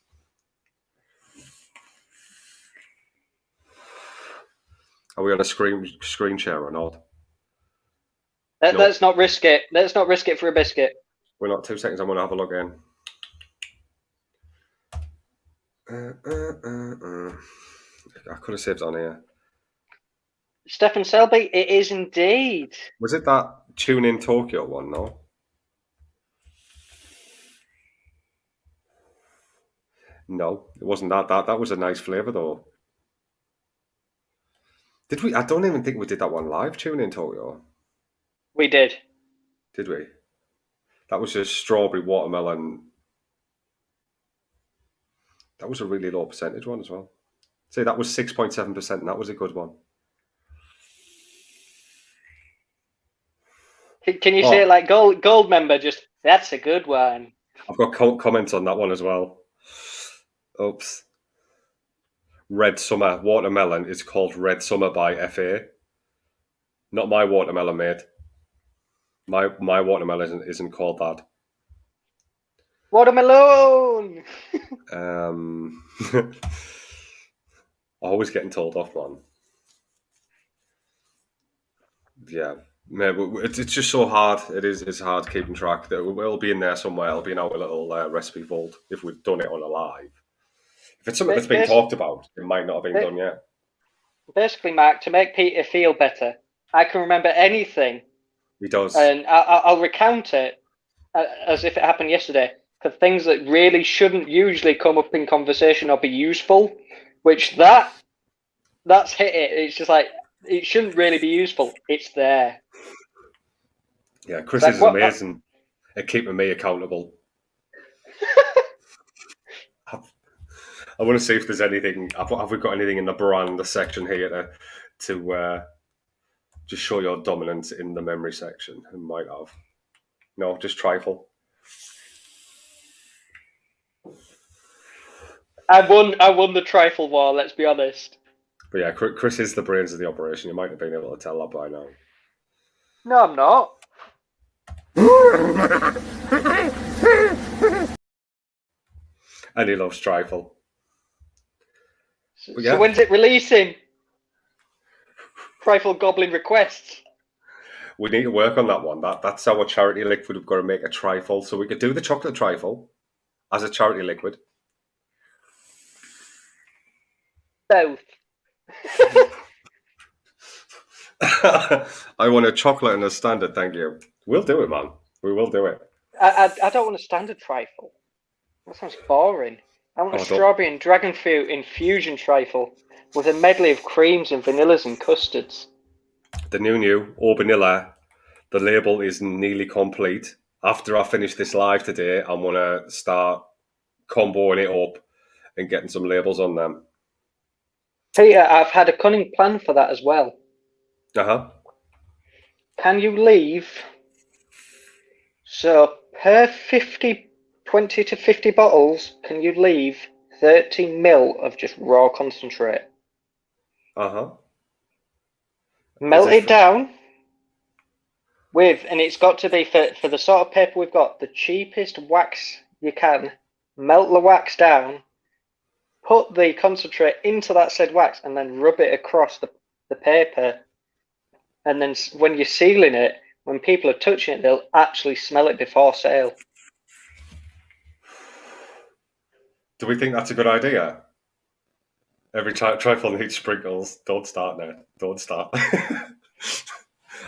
Are we on a screen share or not? Let's not risk it. Let's not risk it for a biscuit. We're not. 2 seconds. I'm going to have a look in. I could have saved it on here. Stefan Selby, it is indeed. Was it that Tune In Tokyo one? No. No, it wasn't that. That was a nice flavour though. Did we? I don't even think we did that one live. Tune In Tokyo. We did. Did we? That was just strawberry watermelon. That was a really low percentage one as well. See, that was 6.7%, and that was a good one. Can you say it like gold member? Just that's a good one. I've got comments on that one as well. Oops. Red Summer watermelon is called Red Summer by FA. Not my watermelon, mate. My watermelon isn't called that. Watermelon. Always getting told off, man. Yeah, it's just so hard. It's hard keeping track. It'll be in there somewhere. It'll be in our little recipe vault if we've done it on a live. If it's something that's been talked about, it might not have been done yet. Basically, Mark, to make Peter feel better, I can remember anything. He does. And I'll recount it as if it happened yesterday for things that really shouldn't usually come up in conversation or be useful, which that's hit it. It's just like, it shouldn't really be useful. It's there. Yeah, Chris is amazing at keeping me accountable. I want to see if there's anything. Have we got anything in the brand section here to just show your dominance in the memory section? We might have. No, just trifle. I won the trifle war. Let's be honest. But yeah, Chris is the brains of the operation. You might have been able to tell that by now. No, I'm not. And he loves trifle. So when's it releasing? Trifle Goblin requests. We need to work on that one. That's our charity liquid. We've got to make a trifle. So we could do the chocolate trifle as a charity liquid. Both. I want a chocolate and a standard, thank you. We'll do it, man. We will do it. I don't want a standard trifle. That sounds boring. I want a strawberry and dragon fruit infusion trifle with a medley of creams and vanillas and custards. The new or vanilla. The label is nearly complete. After I finish this live today, I'm going to start comboing it up and getting some labels on them. Peter, I've had a cunning plan for that as well. Can you leave? So per 20 to 50 bottles, can you leave 30 mil of just raw concentrate? Melt it down with, and it's got to be for the sort of paper we've got, the cheapest wax you can melt the wax down, put the concentrate into that said wax, and then rub it across the paper. And then when you're sealing it, when people are touching it, they'll actually smell it before sale. Do we think that's a good idea? Every trifle needs sprinkles. Don't start now. Don't start.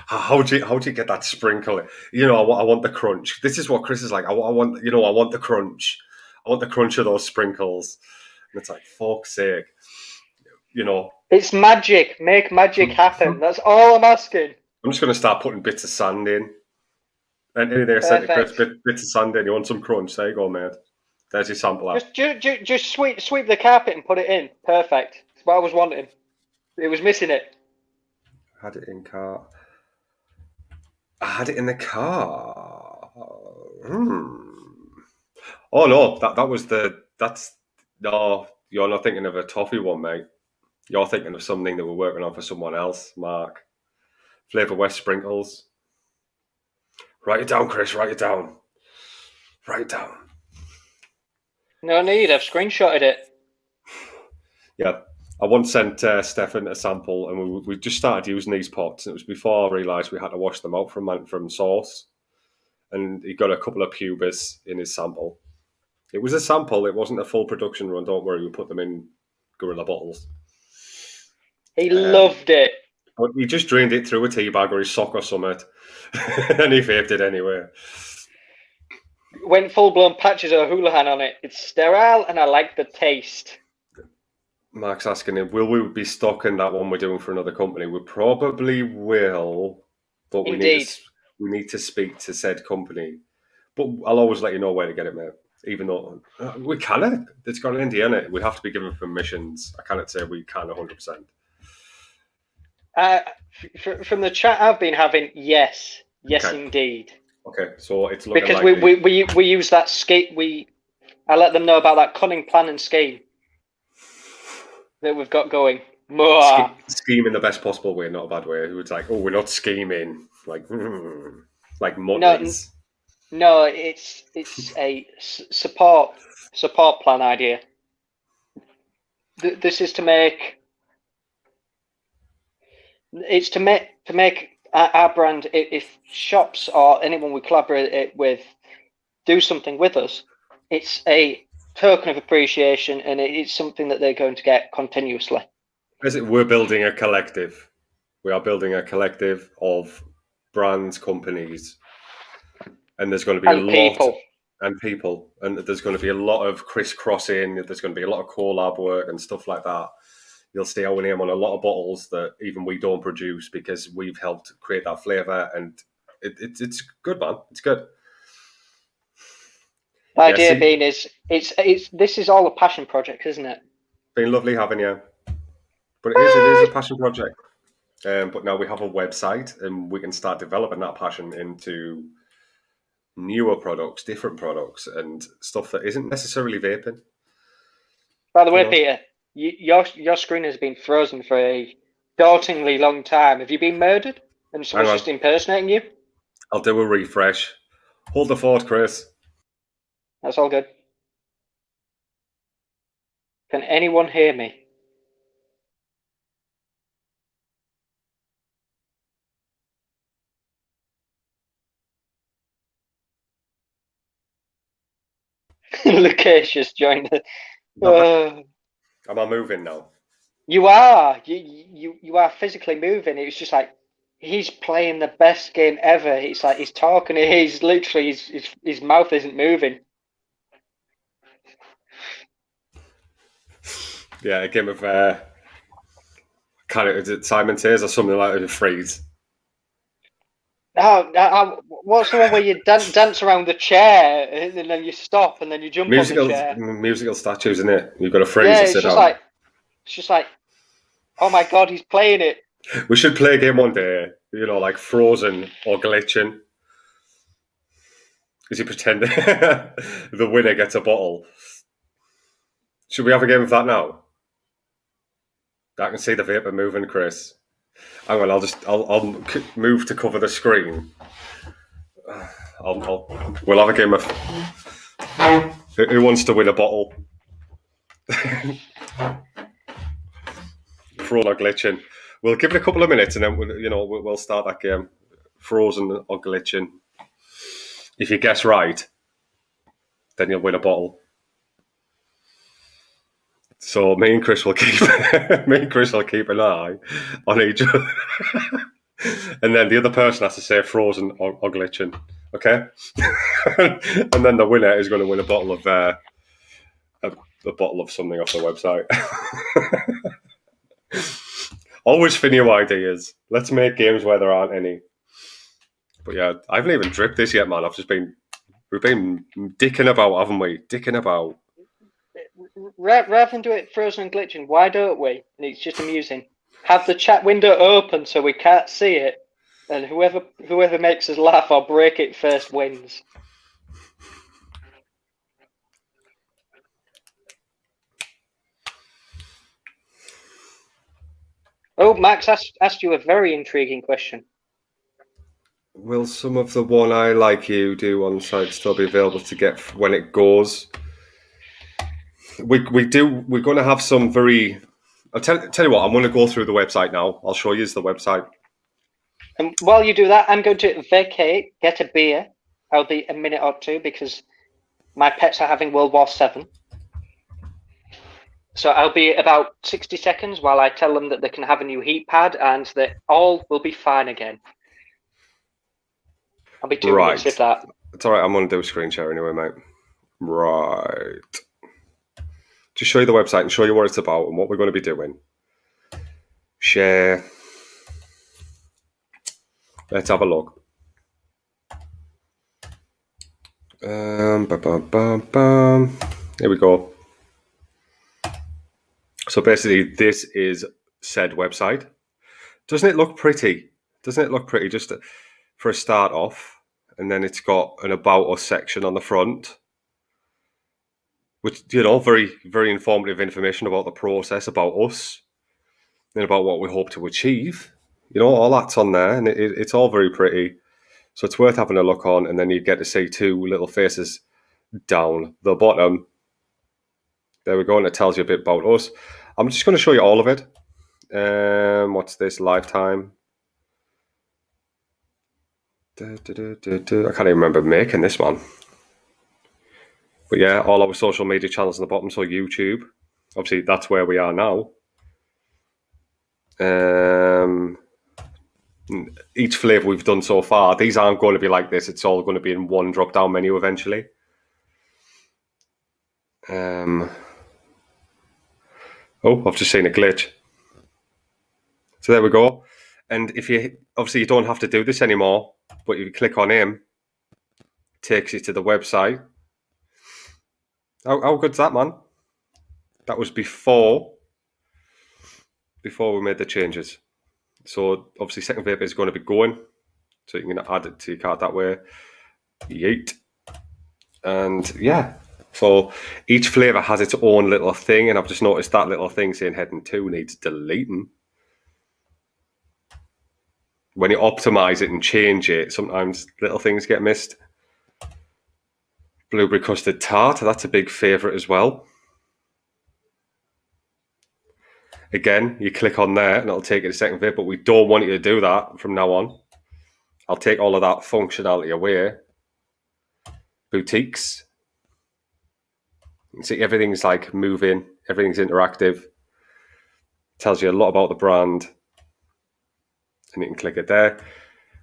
How do you get that sprinkle? You know, I want the crunch. This is what Chris is like. I want the crunch. I want the crunch of those sprinkles. And it's like, fuck's sake. You know. It's magic. Make magic happen. That's all I'm asking. I'm just going to start putting bits of sand in. And anything I said to Chris, bits of sand in. You want some crunch? There you go, mate. There's your sampler. Just sweep the carpet and put it in. Perfect. That's what I was wanting. It was missing it. Had it in car. I had it in the car. Oh no, no. You're not thinking of a toffee one, mate. You're thinking of something that we're working on for someone else, Mark. Flavor West sprinkles. Write it down, Chris. Write it down. Write it down. No need. I've screenshotted it. Yeah. I once sent Stefan a sample, and we just started using these pots. It was before I realised we had to wash them out from source. And he got a couple of pubis in his sample. It was a sample. It wasn't a full production run. Don't worry. We put them in Gorilla bottles. He loved it. But he just drained it through a tea bag or his sock or something. And he vaped it anyway. Went full-blown Patches O'Houlihan on it. It's sterile, and I like the taste. Mark's asking him, will we be stocking that one we're doing for another company? We probably will, but we need to speak to said company. But I'll always let you know where to get it, mate. Even though we can, it's got an NDA in it. We have to be given permissions. I cannot say we can 100%. From the chat I've been having, yes, okay. Indeed. Okay, so it's looking because like we use that scheme. I let them know about that cunning plan and scheme that we've got going. Scheme in the best possible way, not a bad way. It's like, oh, we're not scheming, like monkeys. No, it's a support plan idea. This is to make our brand. If shops or anyone we collaborate with do something with us, it's a token of appreciation, and it's something that they're going to get continuously. We're building a collective. We are building a collective of brands, companies, and there's going to be people, and there's going to be a lot of crisscrossing. There's going to be a lot of collab work and stuff like that. You'll see our name on a lot of bottles that even we don't produce because we've helped create that flavor, and it's good, man. It's good. The idea being is this is all a passion project, isn't it? Been lovely having you, but it is a passion project. But now we have a website, and we can start developing that passion into newer products, different products, and stuff that isn't necessarily vaping. By the way, Peter, your screen has been frozen for a dauntingly long time. Have you been murdered and someone's just impersonating you? I'll do a refresh. Hold the fort, Chris. That's all good. Can anyone hear me? Lucasius joined us. Am I moving now? You are. You are physically moving. It was just like he's playing the best game ever. It's like he's talking. He's literally his mouth isn't moving. Yeah, a game of is it Simon Says or something like that? Freeze. What's the one where you dance around the chair and then you stop and then you jump on the chair? Musical statues, isn't it? You've got a freeze to sit on. It's just like, oh my god, he's playing it. We should play a game one day, like Frozen or Glitching. Is he pretending the winner gets a bottle? Should we have a game of that now? I can see the vapor moving, Chris. Hang on, I'll move to cover the screen. We'll have a game of. Who wants to win a bottle? Frozen or glitching. We'll give it a couple of minutes and then we'll start that game. Frozen or glitching. If you guess right, then you'll win a bottle. So me and Chris will keep an eye on each other. And then the other person has to say frozen or glitching. Okay? And then the winner is going to win a bottle of a bottle of something off the website. Always for new ideas. Let's make games where there aren't any. But yeah, I haven't even dripped this yet, man. We've been dicking about, haven't we? Dicking about. Rather than do it frozen and glitching, why don't we? And it's just amusing. Have the chat window open so we can't see it, and whoever makes us laugh or break it first wins. Oh, Max asked you a very intriguing question. Will some of the one I like you do on site still be available to get when it goes? We're going to have some very. I'll tell you what. I'm going to go through the website now. I'll show you the website. And while you do that, I'm going to vacate, get a beer. I'll be a minute or two because my pets are having World War VII. So I'll be about 60 seconds while I tell them that they can have a new heat pad and that all will be fine again. I'll be 2 minutes if that. It's all right. I'm going to do a screen share anyway, mate. Right. Just show you the website and show you what it's about and what we're going to be doing. Share. Let's have a look. Here we go. So basically, this is said website. Doesn't it look pretty? Just for a start off, and then it's got an About Us section on the front, which, very, very informative information about the process, about us, and about what we hope to achieve. All that's on there, and it's all very pretty. So it's worth having a look on, and then you get to see two little faces down the bottom. There we go, and it tells you a bit about us. I'm just going to show you all of it. What's this? Lifetime. I can't even remember making this one. But yeah, all our social media channels on the bottom. So YouTube, obviously that's where we are now. Each flavour we've done so far, these aren't going to be like this. It's all going to be in one drop-down menu eventually. Oh, I've just seen a glitch. So there we go. And if you don't have to do this anymore, but if you click on him, it takes you to the website. How good's that, man? That was before we made the changes. So obviously second vape is going to be going. So you can add it to your cart that way. Yeet. And yeah. So each flavour has its own little thing, and I've just noticed that little thing saying heading 2 needs deleting. When you optimise it and change it, sometimes little things get missed. Blueberry custard tart, that's a big favourite as well. Again, you click on there and it'll take you to second vape, but we don't want you to do that from now on. I'll take all of that functionality away. Boutiques. You can see everything's like moving, everything's interactive. Tells you a lot about the brand. And you can click it there.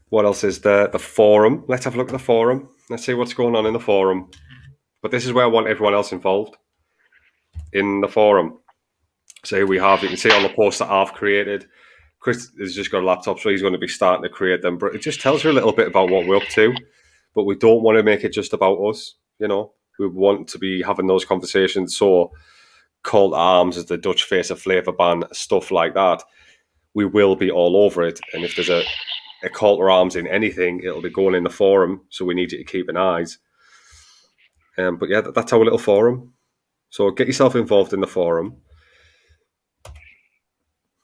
What else is there? The forum. Let's have a look at the forum. Let's see what's going on in the forum. But this is where I want everyone else involved. In the forum. So here we have, you can see all the posts that I've created. Chris has just got a laptop, so he's going to be starting to create them. But it just tells you a little bit about what we're up to. But we don't want to make it just about us, We want to be having those conversations. So call to arms as the Dutch face of flavour ban, stuff like that. We will be all over it. And if there's a call to arms in anything, it'll be going in the forum. So we need you to keep an eyes. But yeah, that's our little forum. So get yourself involved in the forum.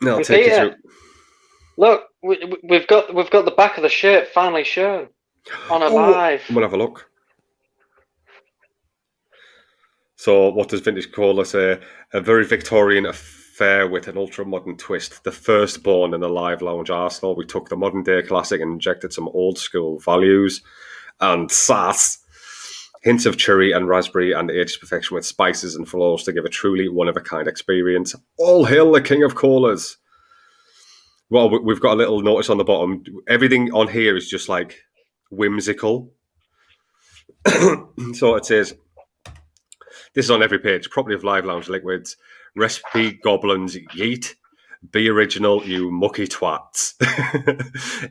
I'll take you through. Look, we've got the back of the shirt finally shown on a live. I'm gonna have a look. So what does vintage cola say? A very Victorian affair with an ultra-modern twist. The firstborn in the live lounge arsenal. We took the modern-day classic and injected some old-school values and sass. Hints of cherry and raspberry and aged perfection with spices and flows to give a truly one-of-a-kind experience. All hail the king of colas. Well, we've got a little notice on the bottom. Everything on here is just like whimsical. So it says, this is on every page, property of live lounge liquids, recipe goblins, yeet. Be original, you mucky twats.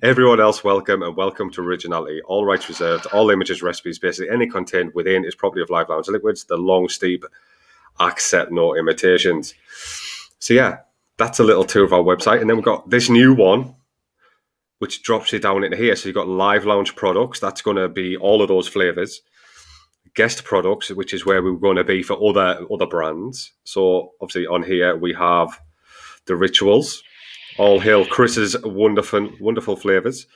Everyone else welcome, and welcome to originality. All rights reserved, all images, recipes, basically any content within is property of live lounge liquids. The long, steep, accept no imitations. So yeah, that's a little tour of our website. And then we've got this new one, which drops you down into here. So you've got live lounge products. That's going to be all of those flavors. Guest products, which is where we're going to be for other brands. So obviously on here we have the rituals. All hail Chris's wonderful flavors.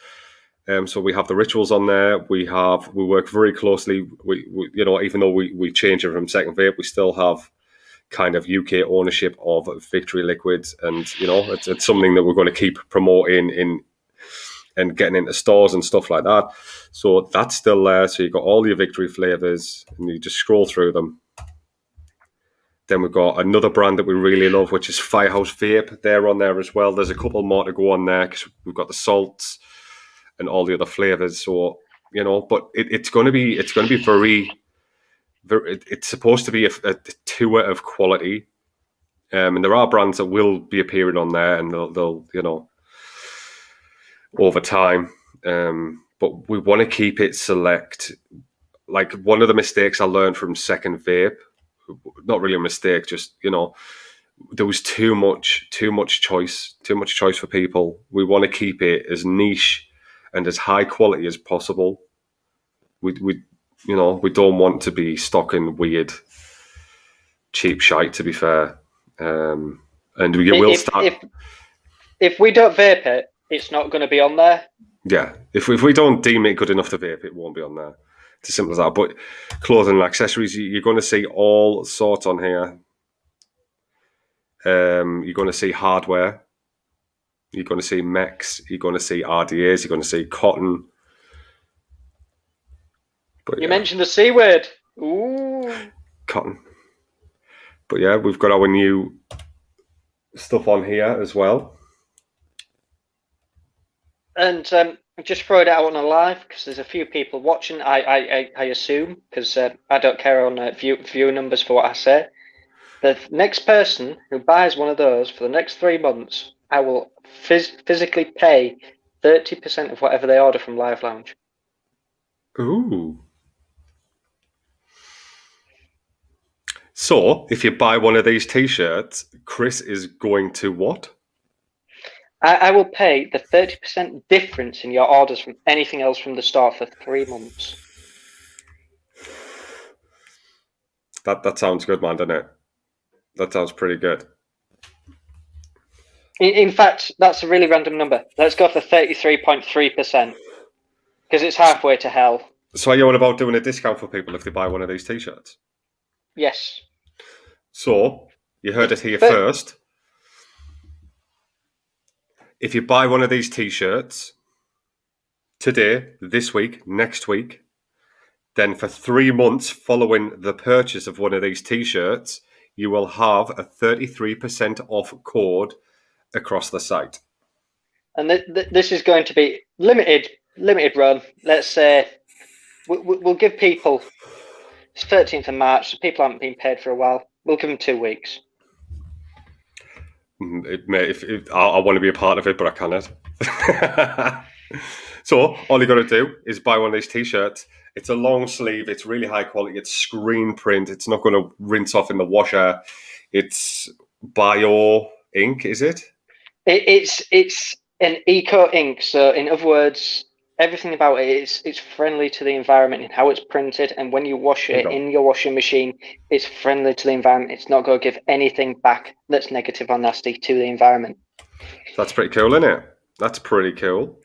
So we have the rituals on there. We work very closely. We even though we change it from Second Vape, we still have kind of UK ownership of Victory Liquids, and it's something that we're going to keep promoting in and getting into stores and stuff like that. So that's still there. So you've got all your Victory flavors, and you just scroll through them. Then we've got another brand that we really love, which is Firehouse Vape. They're on there as well. There's a couple more to go on there because we've got the salts and all the other flavors. So but it's going to be very, very. It's supposed to be a tour of quality, and there are brands that will be appearing on there, and they'll over time. But we want to keep it select. Like one of the mistakes I learned from Second Vape. Not really a mistake, just there was too much choice for people. We want to keep it as niche and as high quality as possible. We don't want to be stocking weird cheap shite, to be fair. And we will start. If we don't vape it, it's not going to be on there. Yeah, if we don't deem it good enough to vape, it won't be on there. It's as simple as that. But clothing and accessories, you're going to see all sorts on here. You're going to see hardware. You're going to see mechs. You're going to see RDAs. You're going to see cotton. But, you mentioned the C word. Ooh. Cotton. But yeah, we've got our new stuff on here as well. And just throw it out on a live because there's a few people watching. I assume because I don't care on view numbers for what I say. The next person who buys one of those for the next 3 months, I will physically pay 30% of whatever they order from Live Lounge. Ooh. So if you buy one of these T-shirts, Chris is going to what? I will pay the 30% difference in your orders from anything else from the store for 3 months. That sounds good, man, doesn't it? That sounds pretty good. In fact, that's a really random number. Let's go for 33.3% because it's halfway to hell. So are you on about doing a discount for people if they buy one of these T-shirts? Yes. So you heard it here first. If you buy one of these T-shirts today, this week, next week, then for 3 months following the purchase of one of these T-shirts, you will have a 33% off code across the site. And this is going to be limited run. Let's say we'll give people, it's 13th of March, so people haven't been paid for a while. We'll give them 2 weeks. I want to be a part of it, but I cannot. So all you got to do is buy one of these T-shirts. It's a long sleeve. It's really high quality. It's screen print. It's not going to rinse off in the washer. It's bio ink, is it? It's an eco ink. So in other words, everything about it it's friendly to the environment in how it's printed, and when you wash it in your washing machine, it's friendly to the environment. It's not going to give anything back that's negative or nasty to the environment. That's pretty cool, isn't it? That's pretty cool.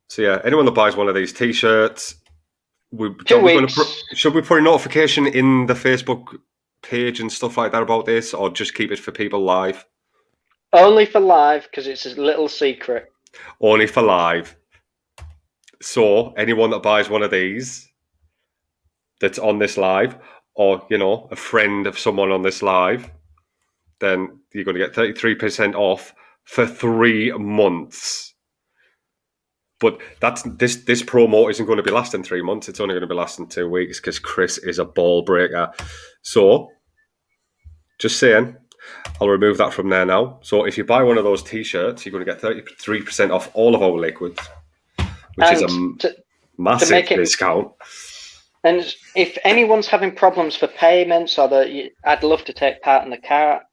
So yeah, anyone that buys one of these T-shirts, 2 weeks. Should we put a notification in the Facebook page and stuff like that about this, or just keep it for people live? Only for live, because it's a little secret. Only for live. So anyone that buys one of these that's on this live, or a friend of someone on this live, then you're going to get 33% off for 3 months. But this promo isn't going to be lasting 3 months. It's only going to be lasting 2 weeks because Chris is a ball breaker. So, just saying, I'll remove that from there now. So if you buy one of those T-shirts, you're going to get 33% off all of our liquids, which is a massive discount. And if anyone's having problems for payments or I'd love to take part in the cart,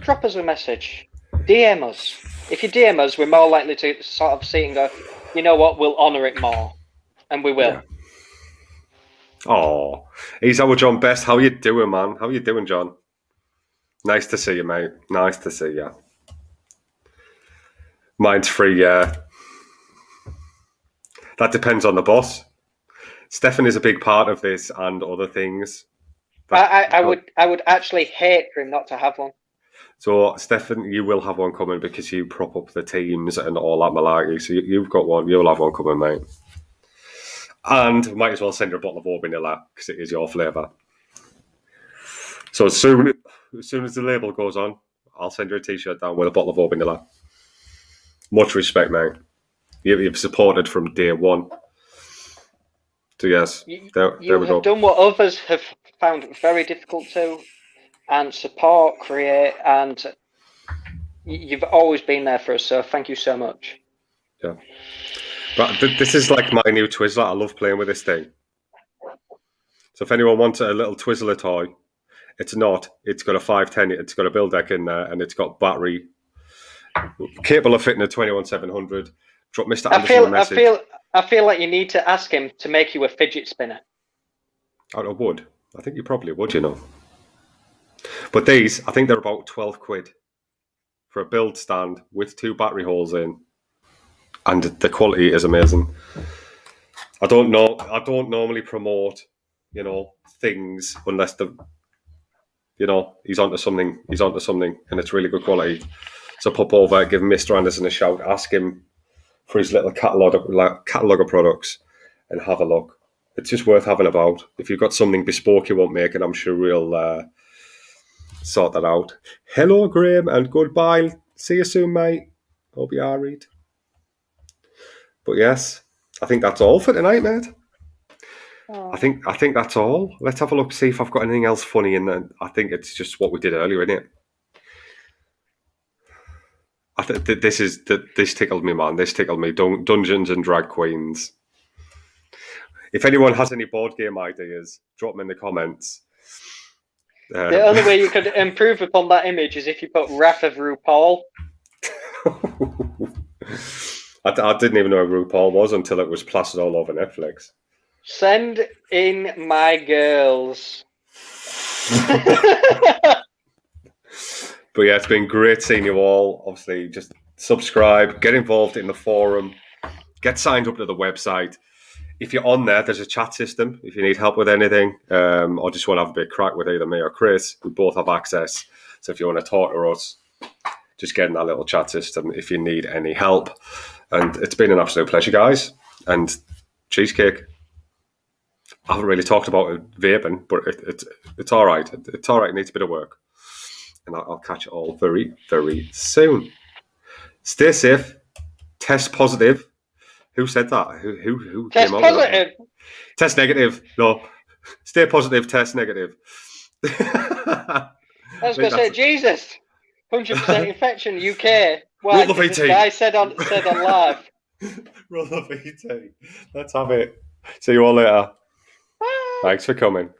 drop us a message. DM us. If you DM us, we're more likely to sort of see and go, you know what, we'll honour it more. And we will. Yeah. Oh, he's our John Best. How you doing, man? How you doing, John? Nice to see you, mate. Nice to see you. Mine's free, yeah. That depends on the boss. Stefan is a big part of this and other things. I would actually hate for him not to have one. So, Stefan, you will have one coming because you prop up the teams and all that malarkey. So you've got one. You'll have one coming, mate. And might as well send you a bottle of vanilla because it is your flavour. So as soon as the label goes on, I'll send you a T-shirt down with a bottle of vanilla. Much respect, mate. You've supported from day one. So yes, there we go. You have done what others have found very difficult to, and support, create, and you've always been there for us. So thank you so much. Yeah, but this is like my new Twizzler. I love playing with this thing. So if anyone wants a little Twizzler toy, it's not. It's got a 510. It's got a build deck in there, and it's got battery capable of fitting a 21700. Drop Mr. Anderson a message. I feel like you need to ask him to make you a fidget spinner. I would. I think you probably would, But these, I think they're about 12 quid for a build stand with 2 battery holes in. And the quality is amazing. I don't normally promote, things unless he's onto something. He's onto something and it's really good quality. So pop over, give Mr. Anderson a shout, ask him for his little catalogue of products and have a look. It's just worth having about. If you've got something bespoke you won't make, and I'm sure we'll sort that out. Hello, Graham, and goodbye. See you soon, mate. Hope you are read. But yes, I think that's all for tonight, mate. Oh. I think that's all. Let's have a look, see if I've got anything else funny in there. I think it's just what we did earlier, isn't it? This tickled me, man. This tickled me. Dungeons and Drag Queens. If anyone has any board game ideas, drop them in the comments. The only way you could improve upon that image is if you put Wrath of RuPaul. I didn't even know who RuPaul was until it was plastered all over Netflix. Send in my girls. But yeah, it's been great seeing you all. Obviously, just subscribe, get involved in the forum, get signed up to the website. If you're on there, there's a chat system. If you need help with anything, or just want to have a bit of crack with either me or Chris, we both have access. So if you want to talk to us, just get in that little chat system if you need any help. And it's been an absolute pleasure, guys. And cheesecake. I haven't really talked about vaping, but it's all right. It's all right. It needs a bit of work. And I'll catch it all very, very soon. Stay safe. Test positive. Who said that? Who test came up positive. With that? Test negative. No. Stay positive. Test negative. I was going to say, Jesus. 100% infection, UK. Why? Roll the VT. This guy said on live. Roll the VT. Let's have it. See you all later. Bye. Thanks for coming.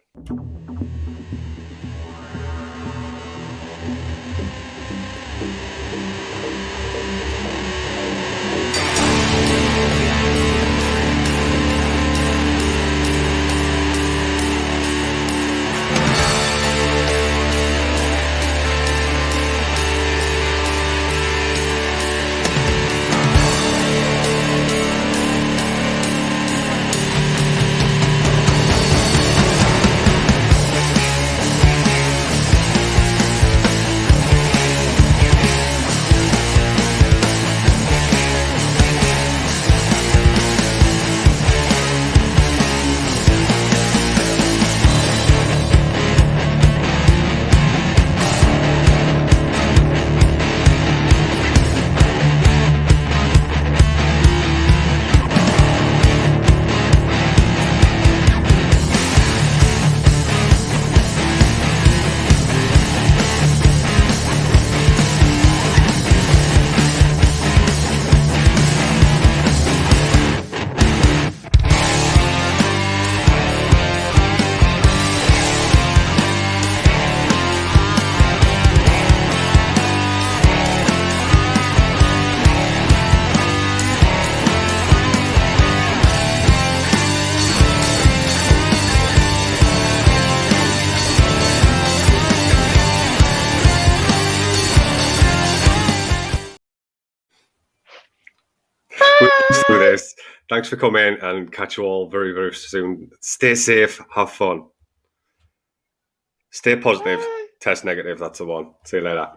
through this. Thanks for coming, and catch you all very, very soon. Stay safe, have fun. Stay positive, test negative, that's the one. See you later.